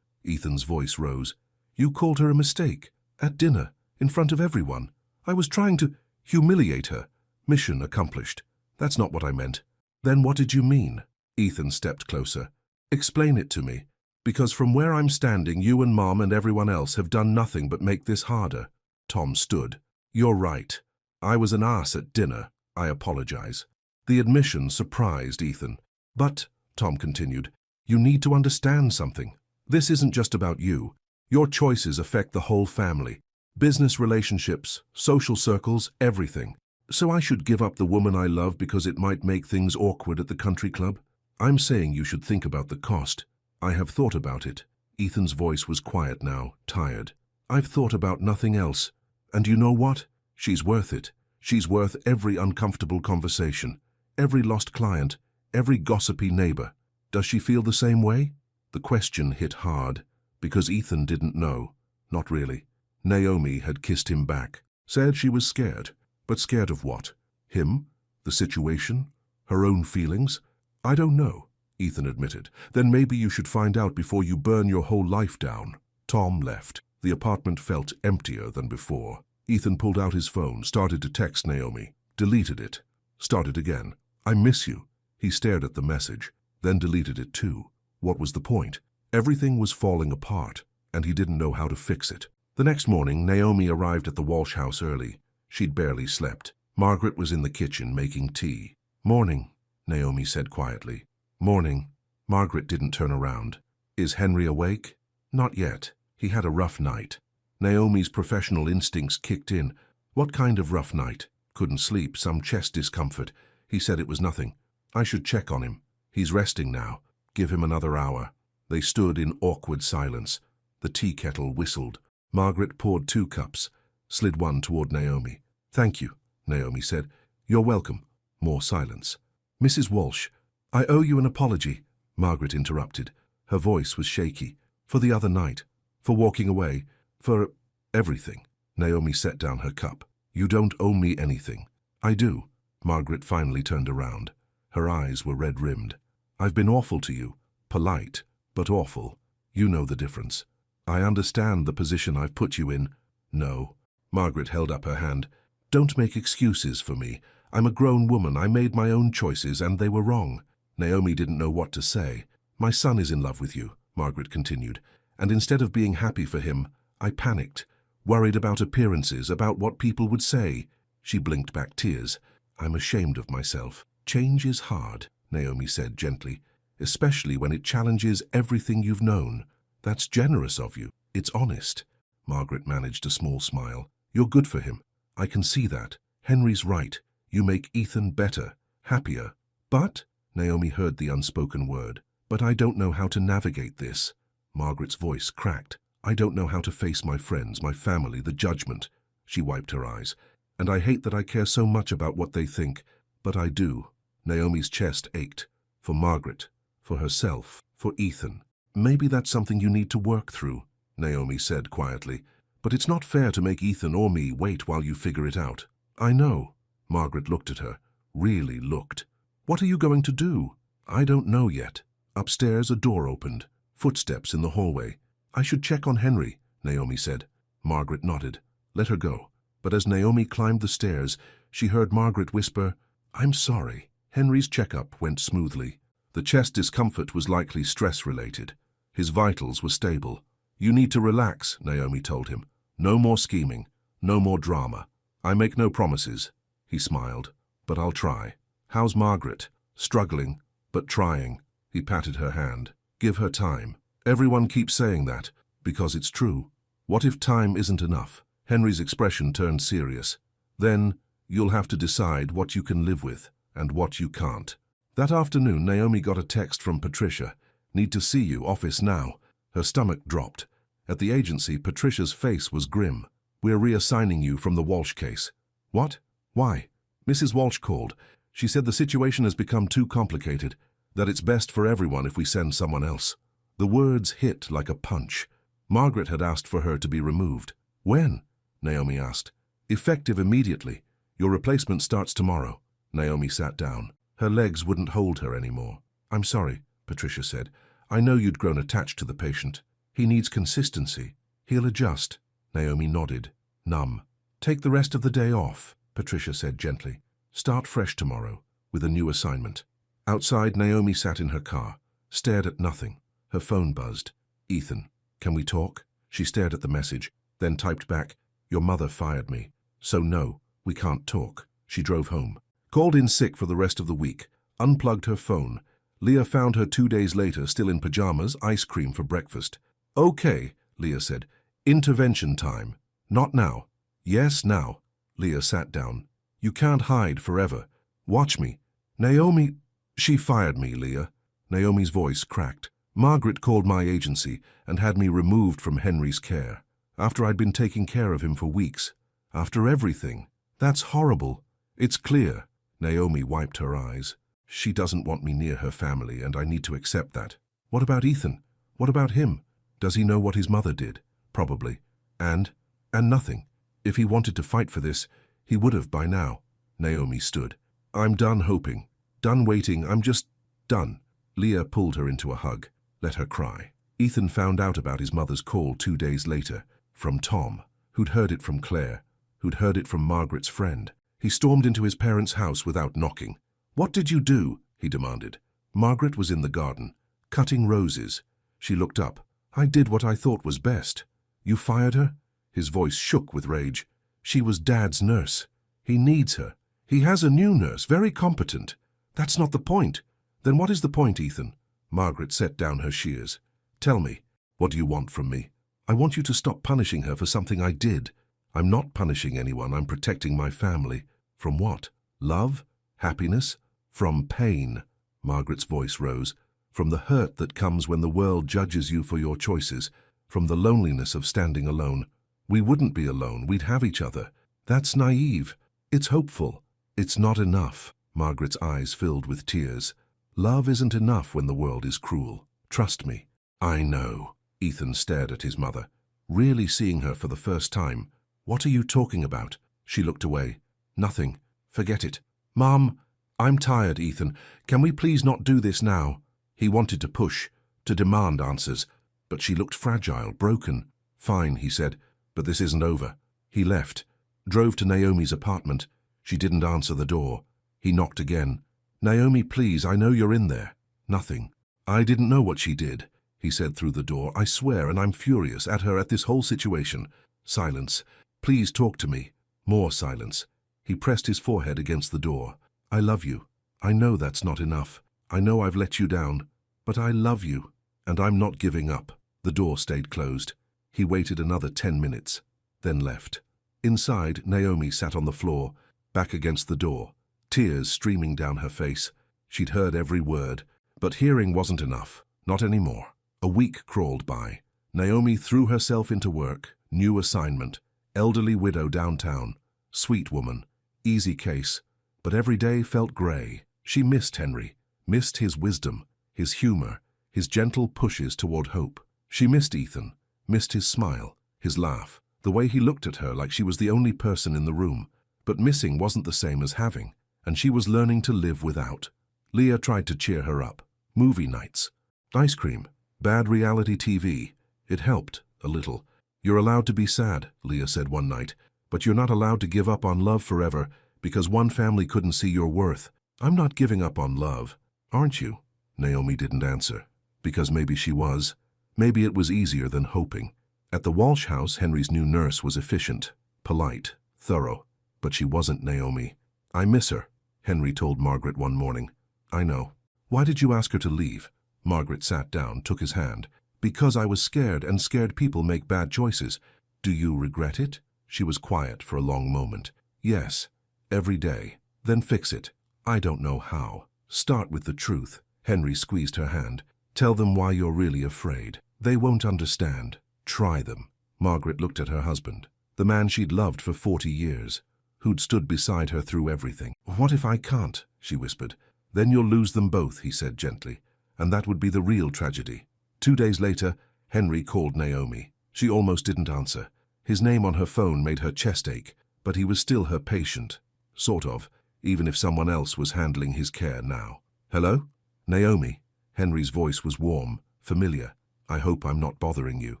Ethan's voice rose. You called her a mistake. At dinner. In front of everyone. I was trying to humiliate her. Mission accomplished. That's not what I meant. Then what did you mean? Ethan stepped closer. Explain it to me. Because from where I'm standing, you and Mom and everyone else have done nothing but make this harder. Tom stood. You're right. I was an ass at dinner. I apologize. The admission surprised Ethan. But, Tom continued, you need to understand something. This isn't just about you. Your choices affect the whole family. Business relationships, social circles, everything. So I should give up the woman I love because it might make things awkward at the country club? I'm saying you should think about the cost. I have thought about it. Ethan's voice was quiet now, tired. I've thought about nothing else. And you know what? She's worth it. She's worth every uncomfortable conversation, every lost client, every gossipy neighbor. Does she feel the same way? The question hit hard, because Ethan didn't know. Not really. Naomi had kissed him back, said she was scared. But scared of what? Him? The situation? Her own feelings? I don't know, Ethan admitted. Then maybe you should find out before you burn your whole life down. Tom left. The apartment felt emptier than before. Ethan pulled out his phone, started to text Naomi, deleted it, started again. I miss you. He stared at the message, then deleted it too. What was the point? Everything was falling apart, and he didn't know how to fix it. The next morning, Naomi arrived at the Walsh house early. She'd barely slept. Margaret was in the kitchen making tea. Morning, Naomi said quietly. Morning. Margaret didn't turn around. Is Henry awake? Not yet. He had a rough night. Naomi's professional instincts kicked in. What kind of rough night? Couldn't sleep, some chest discomfort. He said it was nothing. I should check on him. He's resting now. Give him another hour. They stood in awkward silence. The tea kettle whistled. Margaret poured 2 cups, slid one toward Naomi. Thank you, Naomi said. You're welcome. More silence. Mrs. Walsh, I owe you an apology, Margaret interrupted. Her voice was shaky. For the other night. For walking away. For everything. Naomi set down her cup. You don't owe me anything. I do. Margaret finally turned around. Her eyes were red-rimmed. I've been awful to you. Polite, but awful. You know the difference. I understand the position I've put you in. No. Margaret held up her hand. Don't make excuses for me. I'm a grown woman. I made my own choices and they were wrong. Naomi didn't know what to say. My son is in love with you, Margaret continued, and instead of being happy for him, I panicked, worried about appearances, about what people would say. She blinked back tears. I'm ashamed of myself. Change is hard, Naomi said gently, especially when it challenges everything you've known. That's generous of you. It's honest. Margaret managed a small smile. You're good for him. I can see that. Henry's right. You make Ethan better, happier. But, Naomi heard the unspoken word, but I don't know how to navigate this. Margaret's voice cracked. I don't know how to face my friends, my family, the judgment. She wiped her eyes. And I hate that I care so much about what they think, but I do. Naomi's chest ached. For Margaret, for herself, for Ethan. Maybe that's something you need to work through, Naomi said quietly. But it's not fair to make Ethan or me wait while you figure it out. I know. Margaret looked at her, really looked. What are you going to do? I don't know yet. Upstairs a door opened. Footsteps in the hallway. I should check on Henry, Naomi said. Margaret nodded. Let her go. But as Naomi climbed the stairs, she heard Margaret whisper, I'm sorry. Henry's checkup went smoothly. The chest discomfort was likely stress-related. His vitals were stable. You need to relax, Naomi told him. No more scheming. No more drama. I make no promises. He smiled. But I'll try. How's Margaret? Struggling, but trying. He patted her hand. Give her time. Everyone keeps saying that, because it's true. What if time isn't enough? Henry's expression turned serious. Then, you'll have to decide what you can live with and what you can't. That afternoon, Naomi got a text from Patricia. Need to see you, office now. Her stomach dropped. At the agency, Patricia's face was grim. We're reassigning you from the Walsh case. What? Why? Mrs. Walsh called. She said the situation has become too complicated, that it's best for everyone if we send someone else. The words hit like a punch. Margaret had asked for her to be removed. When? Naomi asked. Effective immediately. Your replacement starts tomorrow. Naomi sat down. Her legs wouldn't hold her anymore. I'm sorry, Patricia said. I know you'd grown attached to the patient. He needs consistency. He'll adjust. Naomi nodded, numb. Take the rest of the day off, Patricia said gently. Start fresh tomorrow, with a new assignment. Outside, Naomi sat in her car, stared at nothing. Her phone buzzed. Ethan, can we talk? She stared at the message, then typed back, Your mother fired me. So no, we can't talk. She drove home. Called in sick for the rest of the week. Unplugged her phone. Leah found her 2 days later, still in pajamas, ice cream for breakfast. Okay, Leah said. Intervention time. Not now. Yes, now. Leah sat down. You can't hide forever. Watch me. Naomi... She fired me, Leah. Naomi's voice cracked. Margaret called my agency and had me removed from Henry's care. After I'd been taking care of him for weeks. After everything. That's horrible. It's clear. Naomi wiped her eyes. She doesn't want me near her family, and I need to accept that. What about Ethan? What about him? Does he know what his mother did? Probably. And nothing. If he wanted to fight for this, he would have by now. Naomi stood. I'm done hoping. Done waiting. I'm just done. Leah pulled her into a hug. Let her cry. Ethan found out about his mother's call 2 days later. From Tom, who'd heard it from Claire, who'd heard it from Margaret's friend. He stormed into his parents' house without knocking. What did you do? He demanded. Margaret was in the garden, cutting roses. She looked up. I did what I thought was best. You fired her? His voice shook with rage. She was Dad's nurse. He needs her. He has a new nurse, very competent. That's not the point. Then what is the point, Ethan? Margaret set down her shears. Tell me, what do you want from me? I want you to stop punishing her for something I did. I'm not punishing anyone. I'm protecting my family. From what? Love? Happiness? From pain. Margaret's voice rose. From the hurt that comes when the world judges you for your choices. From the loneliness of standing alone. We wouldn't be alone. We'd have each other. That's naive. It's hopeful. It's not enough. Margaret's eyes filled with tears. Love isn't enough when the world is cruel. Trust me. I know. Ethan stared at his mother, really seeing her for the first time. What are you talking about? She looked away. Nothing. Forget it. Mom, I'm tired, Ethan. Can we please not do this now? He wanted to push, to demand answers, but she looked fragile, broken. Fine, he said, but this isn't over. He left. drove to Naomi's apartment. She didn't answer the door. He knocked again. "Naomi, please, I know you're in there." Nothing. "I didn't know what she did," he said through the door. "I swear, and I'm furious at her, at this whole situation." Silence. "Please talk to me." More silence. He pressed his forehead against the door. "I love you. I know that's not enough. I know I've let you down. But I love you, and I'm not giving up." The door stayed closed. He waited another 10 minutes, then left. Inside, Naomi sat on the floor, back against the door, tears streaming down her face. She'd heard every word, but hearing wasn't enough. Not anymore. A week crawled by. Naomi threw herself into work. New assignment. Elderly widow downtown. Sweet woman. Easy case. But every day felt grey. She missed Henry. Missed his wisdom, his humor, his gentle pushes toward hope. She missed Ethan. Missed his smile, his laugh, the way he looked at her like she was the only person in the room. But missing wasn't the same as having, and she was learning to live without. Leah tried to cheer her up. Movie nights. Ice cream. Bad reality TV. It helped, a little. "You're allowed to be sad," Leah said one night, "but you're not allowed to give up on love forever because one family couldn't see your worth." "I'm not giving up on love." "Aren't you?" Naomi didn't answer. Because maybe she was. Maybe it was easier than hoping. At the Walsh house, Henry's new nurse was efficient, polite, thorough. But she wasn't Naomi. "I miss her," Henry told Margaret one morning. "I know." "Why did you ask her to leave?" Margaret sat down, took his hand. "Because I was scared, and scared people make bad choices." "Do you regret it?" She was quiet for a long moment. "Yes, every day." "Then fix it." "I don't know how." "Start with the truth." Henry squeezed her hand. "Tell them why you're really afraid. They won't understand. Try them." Margaret looked at her husband, the man she'd loved for 40 years, who'd stood beside her through everything. "What if I can't?" she whispered. "Then you'll lose them both," he said gently, "and that would be the real tragedy." 2 days later, Henry called Naomi. She almost didn't answer. His name on her phone made her chest ache, but he was still her patient. Sort of, even if someone else was handling his care now. "Hello? Naomi?" Henry's voice was warm, familiar. "I hope I'm not bothering you."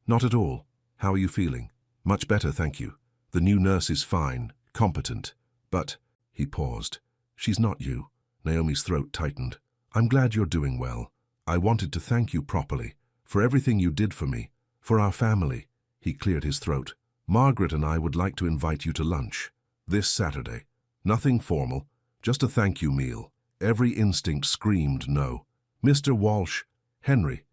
"Not at all. How are you feeling?" "Much better, thank you. The new nurse is fine, competent. But," he paused, "she's not you." Naomi's throat tightened. "I'm glad you're doing well. I wanted to thank you properly, for everything you did for me, for our family." He cleared his throat. "Margaret and I would like to invite you to lunch. This Saturday. Nothing formal, just a thank you meal." Every instinct screamed no. "Mr. Walsh." Henry,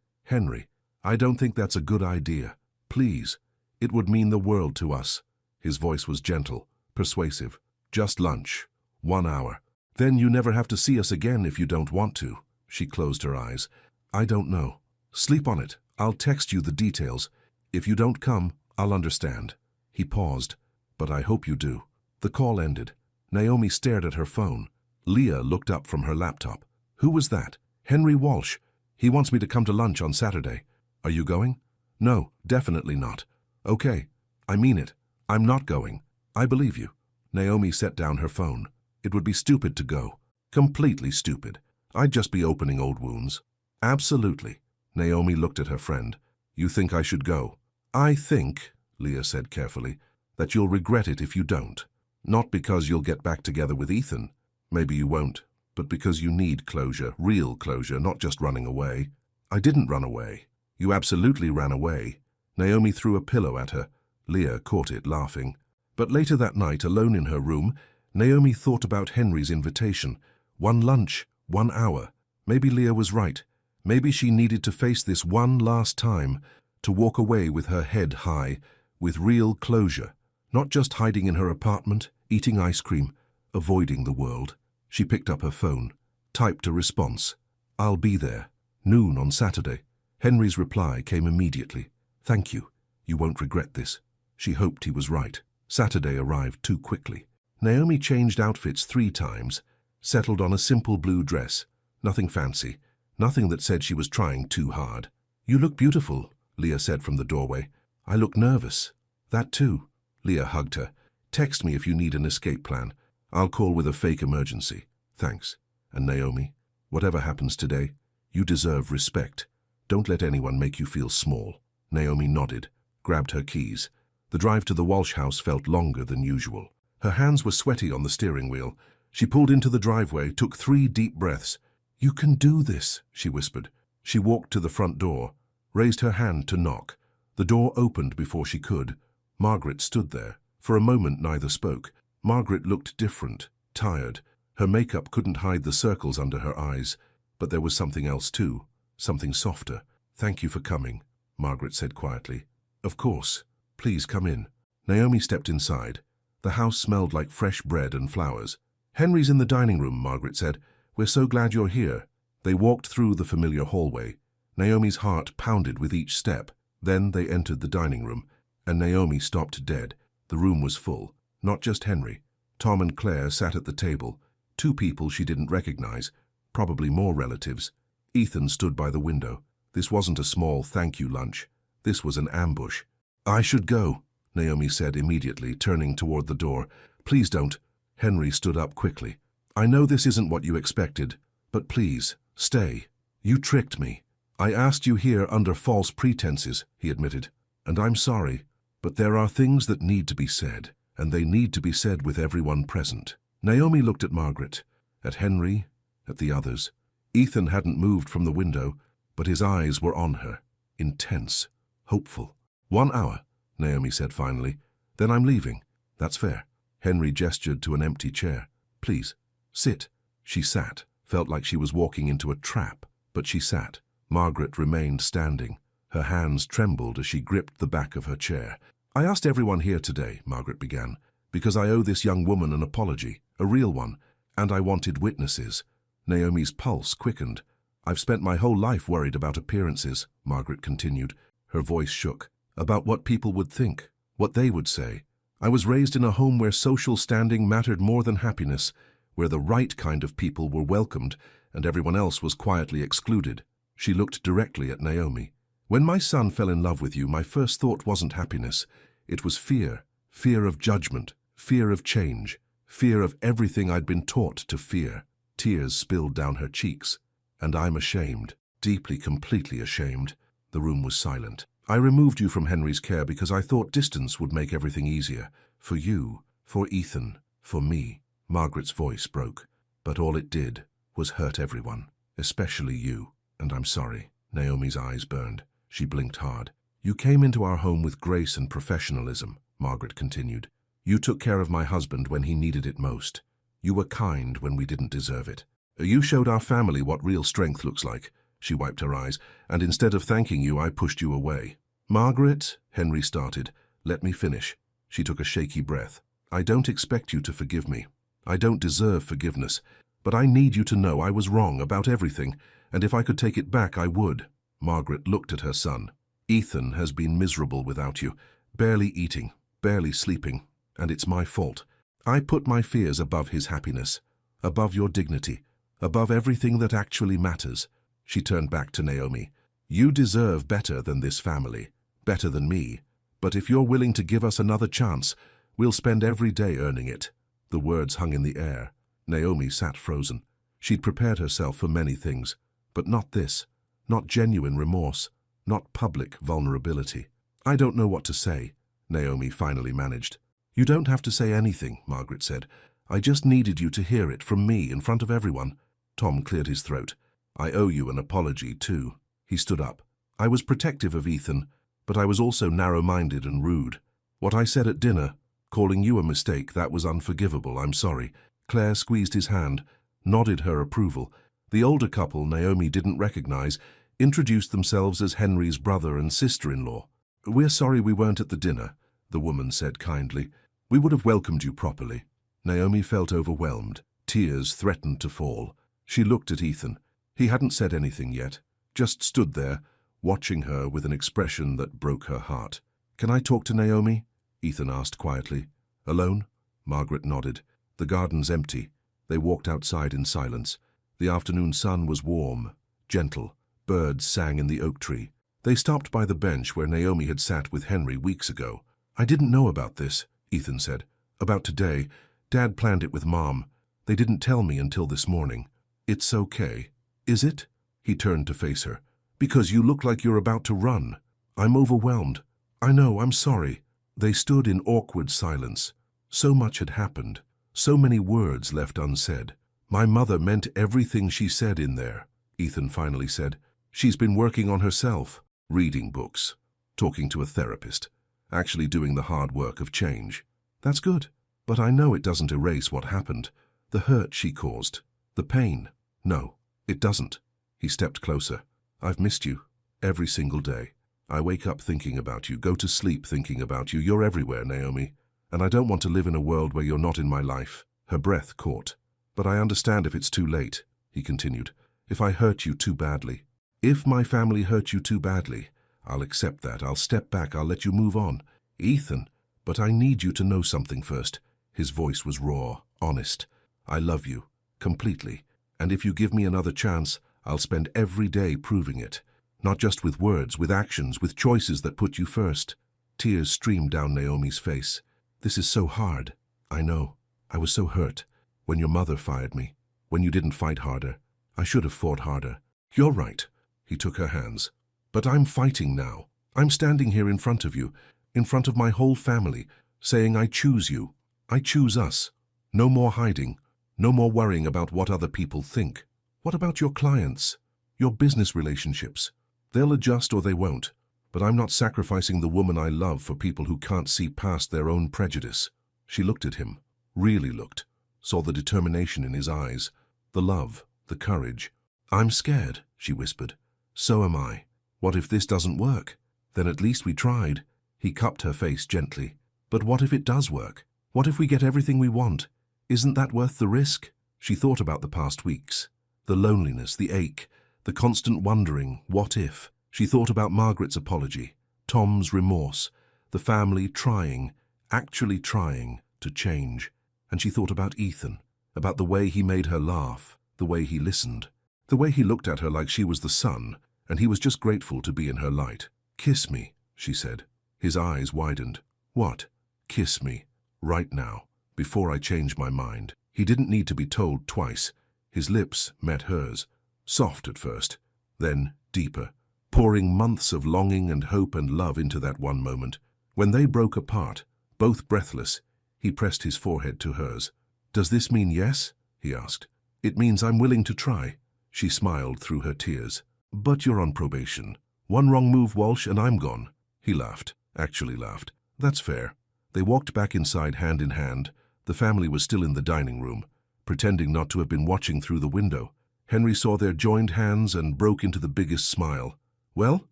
I don't think that's a good idea. Please. It would mean the world to us." His voice was gentle, persuasive. "Just lunch. 1 hour. Then you never have to see us again if you don't want to." She closed her eyes. "I don't know. Sleep on it. I'll text you the details. If you don't come, I'll understand." He paused. "But I hope you do." The call ended. Naomi stared at her phone. Leah looked up from her laptop. "Who was that?" "Henry Walsh. He wants me to come to lunch on Saturday." "Are you going?" "No, definitely not." "Okay. I mean it. I'm not going. I believe you." Naomi set down her phone. "It would be stupid to go. Completely stupid. I'd just be opening old wounds." "Absolutely." Naomi looked at her friend. "You think I should go?" "I think," Leah said carefully, "that you'll regret it if you don't. Not because you'll get back together with Ethan. Maybe you won't. But because you need closure, real closure, not just running away." "I didn't run away." "You absolutely ran away." Naomi threw a pillow at her. Leah caught it, laughing. But later that night, alone in her room, Naomi thought about Henry's invitation. 1 lunch, 1 hour. Maybe Leah was right. Maybe she needed to face this one last time, to walk away with her head high, with real closure, not just hiding in her apartment, eating ice cream, avoiding the world. She picked up her phone, typed a response. "I'll be there. Noon on Saturday." Henry's reply came immediately. "Thank you. You won't regret this." She hoped he was right. Saturday arrived too quickly. Naomi changed outfits 3 times, settled on a simple blue dress. Nothing fancy, nothing that said she was trying too hard. "You look beautiful," Leah said from the doorway. "I look nervous." "That too." Leah hugged her. "Text me if you need an escape plan. I'll call with a fake emergency." "Thanks." "And Naomi, whatever happens today, you deserve respect. Don't let anyone make you feel small." Naomi nodded, grabbed her keys. The drive to the Walsh house felt longer than usual. Her hands were sweaty on the steering wheel. She pulled into the driveway, took 3 deep breaths. "You can do this," she whispered. She walked to the front door, raised her hand to knock. The door opened before she could. Margaret stood there. For a moment neither spoke. Margaret looked different, tired. Her makeup couldn't hide the circles under her eyes, but there was something else too, something softer. "Thank you for coming," Margaret said quietly. "Of course. Please come in." Naomi stepped inside. The house smelled like fresh bread and flowers. "Henry's in the dining room," Margaret said. "We're so glad you're here." They walked through the familiar hallway. Naomi's heart pounded with each step. Then they entered the dining room, and Naomi stopped dead. The room was full. Not just Henry. Tom and Claire sat at the table. 2 people she didn't recognize, probably more relatives. Ethan stood by the window. This wasn't a small thank you lunch. This was an ambush. "I should go," Naomi said immediately, turning toward the door. "Please don't." Henry stood up quickly. "I know this isn't what you expected, but please, stay. You tricked me. I asked you here under false pretenses," he admitted. "And I'm sorry, but there are things that need to be said, and they need to be said with everyone present." Naomi looked at Margaret, at Henry, at the others. Ethan hadn't moved from the window, but his eyes were on her, intense, hopeful. "1 hour," Naomi said finally. "Then I'm leaving." "That's fair." Henry gestured to an empty chair. "Please, sit." She sat, felt like she was walking into a trap, but she sat. Margaret remained standing. Her hands trembled as she gripped the back of her chair. "I asked everyone here today," Margaret began, "because I owe this young woman an apology, a real one, and I wanted witnesses." Naomi's pulse quickened. "I've spent my whole life worried about appearances," Margaret continued. Her voice shook. "About what people would think, what they would say. I was raised in a home where social standing mattered more than happiness, where the right kind of people were welcomed and everyone else was quietly excluded." She looked directly at Naomi. "When my son fell in love with you, my first thought wasn't happiness. It was fear. Fear of judgment, fear of change, fear of everything I'd been taught to fear." Tears spilled down her cheeks. "And I'm ashamed, deeply, completely ashamed." The room was silent. "I removed you from Henry's care because I thought distance would make everything easier. For you, for Ethan, for me." Margaret's voice broke. "But all it did was hurt everyone, especially you. And I'm sorry." Naomi's eyes burned. She blinked hard. "You came into our home with grace and professionalism," Margaret continued. "You took care of my husband when he needed it most. You were kind when we didn't deserve it. You showed our family what real strength looks like." She wiped her eyes. "And instead of thanking you, I pushed you away." "Margaret," Henry started. "Let me finish." She took a shaky breath. "I don't expect you to forgive me. I don't deserve forgiveness. But I need you to know I was wrong about everything, and if I could take it back, I would." Margaret looked at her son. "Ethan has been miserable without you, barely eating, barely sleeping, and it's my fault. I put my fears above his happiness, above your dignity, above everything that actually matters." She turned back to Naomi. "You deserve better than this family, better than me. But if you're willing to give us another chance, we'll spend every day earning it." The words hung in the air. Naomi sat frozen. She'd prepared herself for many things, but not this. Not genuine remorse, not public vulnerability. "I don't know what to say," Naomi finally managed. "You don't have to say anything," Margaret said. "I just needed you to hear it from me in front of everyone." Tom cleared his throat. "I owe you an apology, too." He stood up. "I was protective of Ethan, but I was also narrow-minded and rude. What I said at dinner, calling you a mistake, that was unforgivable. I'm sorry." Claire squeezed his hand, nodded her approval. The older couple Naomi didn't recognize introduced themselves as Henry's brother and sister-in-law. "We're sorry we weren't at the dinner," the woman said kindly. "We would have welcomed you properly." Naomi felt overwhelmed. Tears threatened to fall. She looked at Ethan. He hadn't said anything yet, just stood there, watching her with an expression that broke her heart. "Can I talk to Naomi?" Ethan asked quietly. "Alone?" Margaret nodded. The garden's empty. They walked outside in silence. The afternoon sun was warm, gentle. Birds sang in the oak tree. They stopped by the bench where Naomi had sat with Henry weeks ago. "I didn't know about this," Ethan said. "About today. Dad planned it with Mom. They didn't tell me until this morning." "It's okay." "Is it?" He turned to face her. "Because you look like you're about to run." "I'm overwhelmed." "I know, I'm sorry." They stood in awkward silence. So much had happened, so many words left unsaid. My mother meant everything she said in there, Ethan finally said. She's been working on herself, reading books, talking to a therapist, actually doing the hard work of change. That's good, but I know it doesn't erase what happened, the hurt she caused, the pain. No, it doesn't. He stepped closer. I've missed you, every single day. I wake up thinking about you, go to sleep thinking about you. You're everywhere, Naomi, and I don't want to live in a world where you're not in my life. Her breath caught. But I understand if it's too late, he continued, if I hurt you too badly. If my family hurt you too badly, I'll accept that. I'll step back. I'll let you move on. Ethan, but I need you to know something first. His voice was raw, honest. I love you, completely, and if you give me another chance, I'll spend every day proving it. Not just with words, with actions, with choices that put you first. Tears streamed down Naomi's face. This is so hard. I know. I was so hurt. When your mother fired me. When you didn't fight harder. I should have fought harder. You're right. He took her hands. But I'm fighting now. I'm standing here in front of you, in front of my whole family, saying I choose you. I choose us. No more hiding. No more worrying about what other people think. What about your clients? Your business relationships? They'll adjust or they won't. But I'm not sacrificing the woman I love for people who can't see past their own prejudice. She looked at him, really looked, saw the determination in his eyes, the love, the courage. I'm scared, she whispered. So am I. What if this doesn't work? Then at least we tried. He cupped her face gently. But what if it does work? What if we get everything we want? Isn't that worth the risk? She thought about the past weeks. The loneliness, the ache, the constant wondering, what if? She thought about Margaret's apology, Tom's remorse, the family trying, actually trying, to change. And she thought about Ethan, about the way he made her laugh, the way he listened, the way he looked at her like she was the sun, and he was just grateful to be in her light. Kiss me, she said. His eyes widened. What? Kiss me, right now, before I change my mind. He didn't need to be told twice. His lips met hers, soft at first, then deeper, pouring months of longing and hope and love into that one moment. When they broke apart, both breathless, he pressed his forehead to hers. Does this mean yes? He asked. It means I'm willing to try. She smiled through her tears. But you're on probation. One wrong move, Walsh, and I'm gone. He laughed, actually laughed. That's fair. They walked back inside hand in hand. The family was still in the dining room, pretending not to have been watching through the window. Henry saw their joined hands and broke into the biggest smile. Well,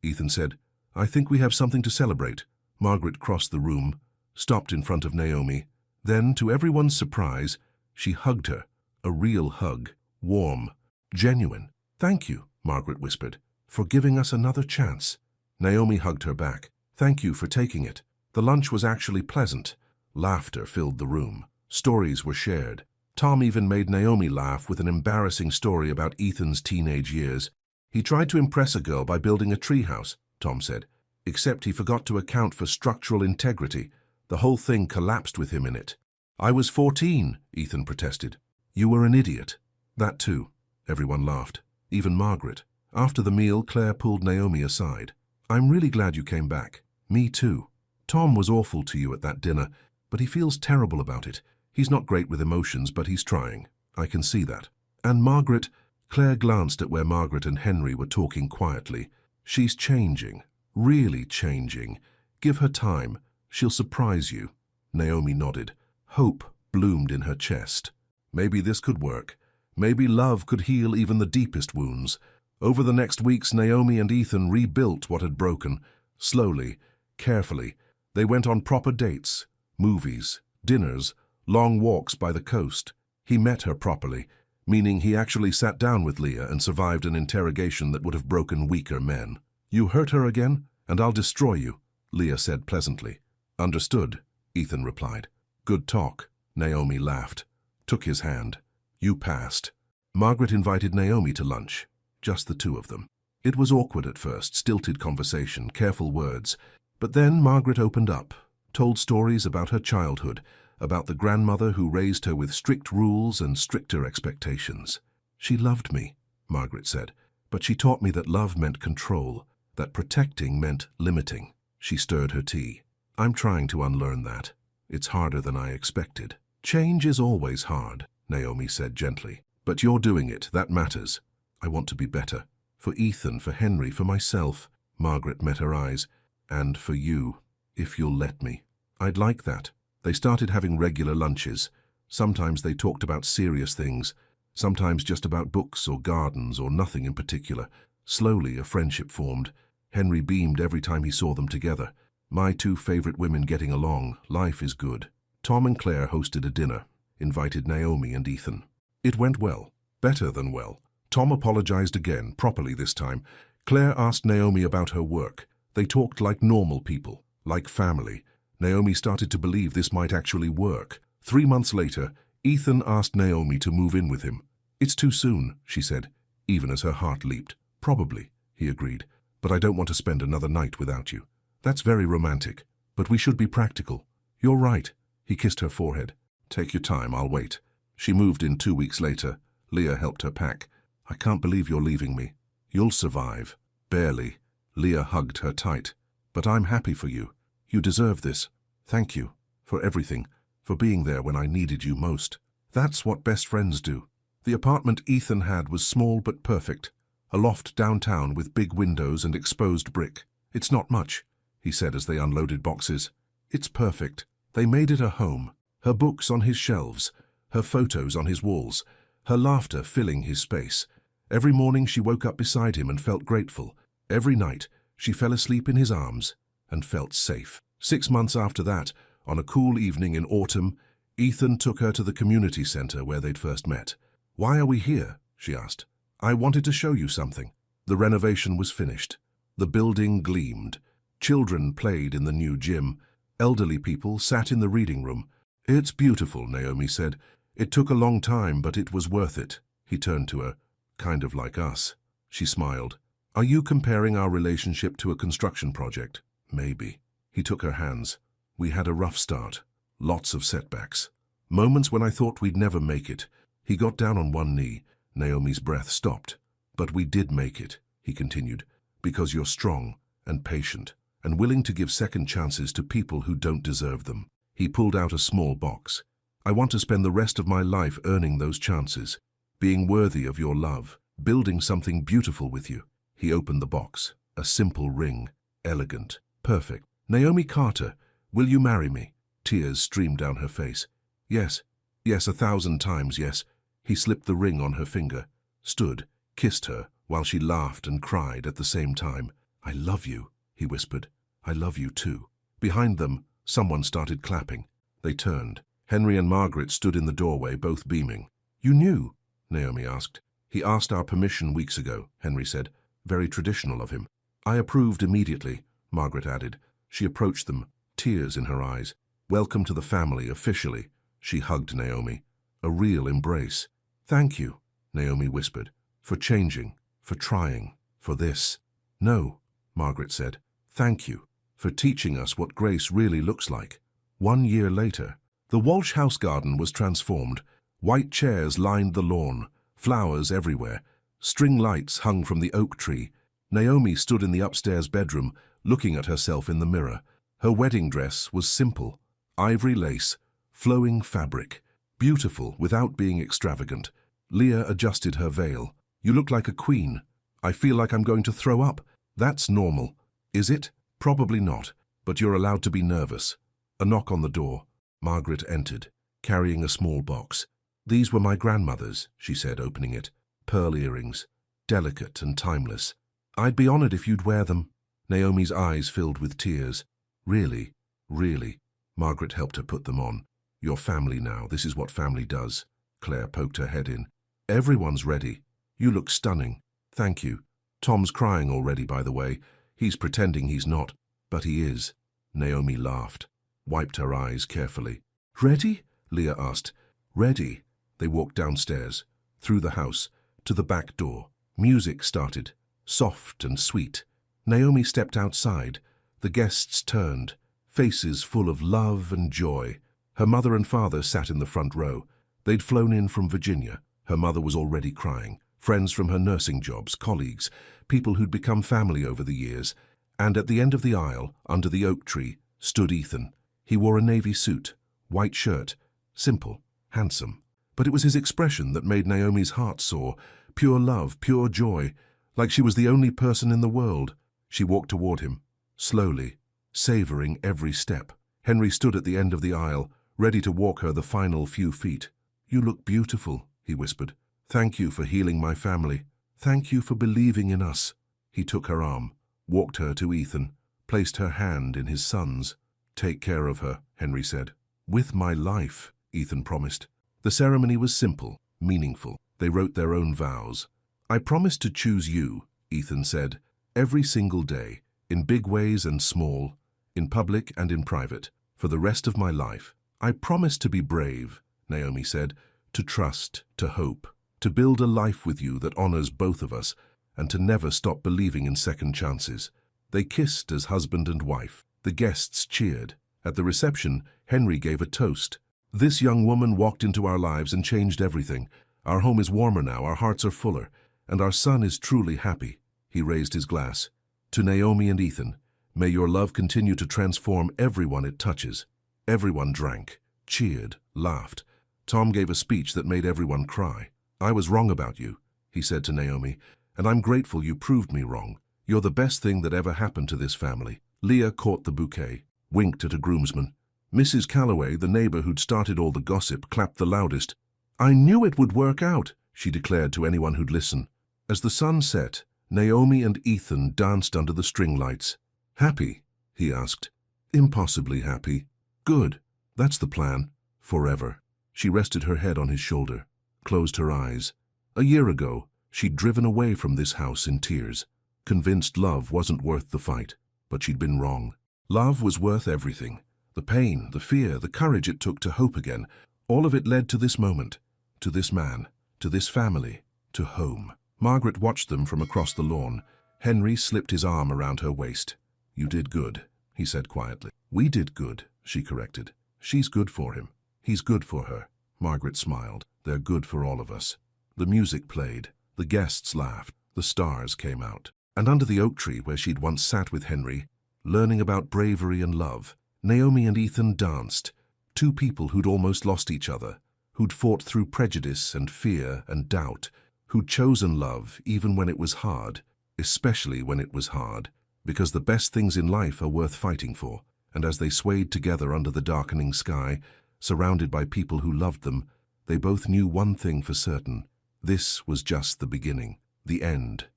Ethan said, I think we have something to celebrate. Margaret crossed the room, stopped in front of Naomi. Then, to everyone's surprise, she hugged her, a real hug, warm, genuine. Thank you, Margaret whispered, for giving us another chance. Naomi hugged her back. Thank you for taking it. The lunch was actually pleasant. Laughter filled the room. Stories were shared. Tom even made Naomi laugh with an embarrassing story about Ethan's teenage years. He tried to impress a girl by building a treehouse, Tom said, except he forgot to account for structural integrity. The whole thing collapsed with him in it. I was 14, Ethan protested. You were an idiot. That too. Everyone laughed, even Margaret. After the meal, Claire pulled Naomi aside. I'm really glad you came back. Me too. Tom was awful to you at that dinner, but he feels terrible about it. He's not great with emotions, but he's trying. I can see that. And Margaret, Claire glanced at where Margaret and Henry were talking quietly. She's changing, really changing. Give her time. She'll surprise you. Naomi nodded. Hope bloomed in her chest. Maybe this could work. Maybe love could heal even the deepest wounds. Over the next weeks, Naomi and Ethan rebuilt what had broken. Slowly, carefully. They went on proper dates, movies, dinners, long walks by the coast. He met her properly, meaning he actually sat down with Leah and survived an interrogation that would have broken weaker men. You hurt her again, and I'll destroy you, Leah said pleasantly. Understood, Ethan replied. Good talk, Naomi laughed, took his hand. You passed. Margaret invited Naomi to lunch, just the two of them. It was awkward at first, stilted conversation, careful words. But then Margaret opened up, told stories about her childhood, about the grandmother who raised her with strict rules and stricter expectations. She loved me, Margaret said, but she taught me that love meant control, that protecting meant limiting. She stirred her tea. I'm trying to unlearn that. It's harder than I expected. Change is always hard, Naomi said gently. But you're doing it, that matters. I want to be better. For Ethan, for Henry, for myself. Margaret met her eyes. And for you, if you'll let me. I'd like that. They started having regular lunches. Sometimes they talked about serious things. Sometimes just about books or gardens or nothing in particular. Slowly a friendship formed. Henry beamed every time he saw them together. My two favorite women getting along. Life is good. Tom and Claire hosted a dinner. Invited Naomi and Ethan. It went well. Better than well. Tom apologized again, properly this time. Claire asked Naomi about her work. They talked like normal people, like family. Naomi started to believe this might actually work. 3 months later, Ethan asked Naomi to move in with him. It's too soon, she said, even as her heart leaped. Probably, he agreed, but I don't want to spend another night without you. That's very romantic, but we should be practical. You're right. He kissed her forehead. Take your time, I'll wait. She moved in 2 weeks later. Leah helped her pack. I can't believe you're leaving me. You'll survive. Barely. Leah hugged her tight. But I'm happy for you. You deserve this. Thank you. For everything. For being there when I needed you most. That's what best friends do. The apartment Ethan had was small but perfect. A loft downtown with big windows and exposed brick. It's not much, he said as they unloaded boxes. It's perfect. They made it a home. Her books on his shelves. Her photos on his walls. Her laughter filling his space. Every morning she woke up beside him and felt grateful. Every night she fell asleep in his arms and felt safe. 6 months after that, on a cool evening in autumn, Ethan took her to the community center where they'd first met. Why are we here? She asked. I wanted to show you something. The renovation was finished. The building gleamed. Children played in the new gym. Elderly people sat in the reading room. It's beautiful, Naomi said. It took a long time, but it was worth it. He turned to her. Kind of like us. She smiled. Are you comparing our relationship to a construction project? Maybe. He took her hands. We had a rough start. Lots of setbacks. Moments when I thought we'd never make it. He got down on one knee. Naomi's breath stopped. But we did make it, he continued, because you're strong and patient and willing to give second chances to people who don't deserve them. He pulled out a small box. I want to spend the rest of my life earning those chances, being worthy of your love, building something beautiful with you. He opened the box. A simple ring. Elegant. Perfect. Naomi Carter, will you marry me? Tears streamed down her face. Yes. Yes, 1,000 times yes. He slipped the ring on her finger, stood, kissed her, while she laughed and cried at the same time. I love you, he whispered. I love you too. Behind them, someone started clapping. They turned. Henry and Margaret stood in the doorway, both beaming. You knew? Naomi asked. He asked our permission weeks ago, Henry said. Very traditional of him. I approved immediately, Margaret added. She approached them, tears in her eyes. Welcome to the family, officially. She hugged Naomi. A real embrace. Thank you, Naomi whispered, for changing, for trying, for this. No, Margaret said. Thank you, for teaching us what grace really looks like. 1 year later, the Walsh house garden was transformed. White chairs lined the lawn, flowers everywhere. String lights hung from the oak tree. Naomi stood in the upstairs bedroom, looking at herself in the mirror. Her wedding dress was simple. Ivory lace, flowing fabric. Beautiful without being extravagant. Leah adjusted her veil. You look like a queen. I feel like I'm going to throw up. That's normal. Is it? Probably not, but you're allowed to be nervous. A knock on the door. Margaret entered, carrying a small box. These were my grandmother's, she said, opening it. Pearl earrings, delicate and timeless. I'd be honored if you'd wear them. Naomi's eyes filled with tears. Really? Really? Margaret helped her put them on. Your family now, this is what family does. Claire poked her head in. Everyone's ready. You look stunning. Thank you. Tom's crying already, by the way. He's pretending he's not, but he is. Naomi laughed, wiped her eyes carefully. Ready? Leah asked. Ready. They walked downstairs, through the house, to the back door. Music started, soft and sweet. Naomi stepped outside. The guests turned, faces full of love and joy. Her mother and father sat in the front row. They'd flown in from Virginia. Her mother was already crying. Friends from her nursing jobs, colleagues, people who'd become family over the years. And at the end of the aisle, under the oak tree, stood Ethan. He wore a navy suit, white shirt, simple, handsome. But it was his expression that made Naomi's heart soar, pure love, pure joy, like she was the only person in the world. She walked toward him, slowly, savoring every step. Henry stood at the end of the aisle, ready to walk her the final few feet. "You look beautiful," he whispered. "Thank you for healing my family. Thank you for believing in us." He took her arm, walked her to Ethan, placed her hand in his son's. "Take care of her," Henry said. "With my life," Ethan promised. The ceremony was simple, meaningful. They wrote their own vows. "I promise to choose you," Ethan said, "every single day, in big ways and small, in public and in private, for the rest of my life. I promise to be brave," Naomi said, "to trust, to hope, to build a life with you that honors both of us, and to never stop believing in second chances." They kissed as husband and wife. The guests cheered. At the reception, Henry gave a toast. "This young woman walked into our lives and changed everything. Our home is warmer now, our hearts are fuller, and our son is truly happy." He raised his glass. "To Naomi and Ethan, may your love continue to transform everyone it touches." Everyone drank, cheered, laughed. Tom gave a speech that made everyone cry. "I was wrong about you," he said to Naomi, "and I'm grateful you proved me wrong. You're the best thing that ever happened to this family." Leah caught the bouquet, winked at a groomsman. Mrs. Calloway, the neighbor who'd started all the gossip, clapped the loudest. "I knew it would work out," she declared to anyone who'd listen. As the sun set, Naomi and Ethan danced under the string lights. "Happy?" he asked. "Impossibly happy." "Good. That's the plan. Forever." She rested her head on his shoulder, closed her eyes. A year ago, she'd driven away from this house in tears, convinced love wasn't worth the fight, but she'd been wrong. Love was worth everything. The pain, the fear, the courage it took to hope again, all of it led to this moment, to this man, to this family, to home. Margaret watched them from across the lawn. Henry slipped his arm around her waist. "You did good," he said quietly. "We did good," she corrected. "She's good for him. He's good for her." Margaret smiled. "They're good for all of us." The music played. The guests laughed. The stars came out. And under the oak tree where she'd once sat with Henry, learning about bravery and love, Naomi and Ethan danced. Two people who'd almost lost each other, who'd fought through prejudice and fear and doubt, who'd chosen love even when it was hard, especially when it was hard, because the best things in life are worth fighting for. And as they swayed together under the darkening sky, surrounded by people who loved them, they both knew one thing for certain. This was just the beginning, the end.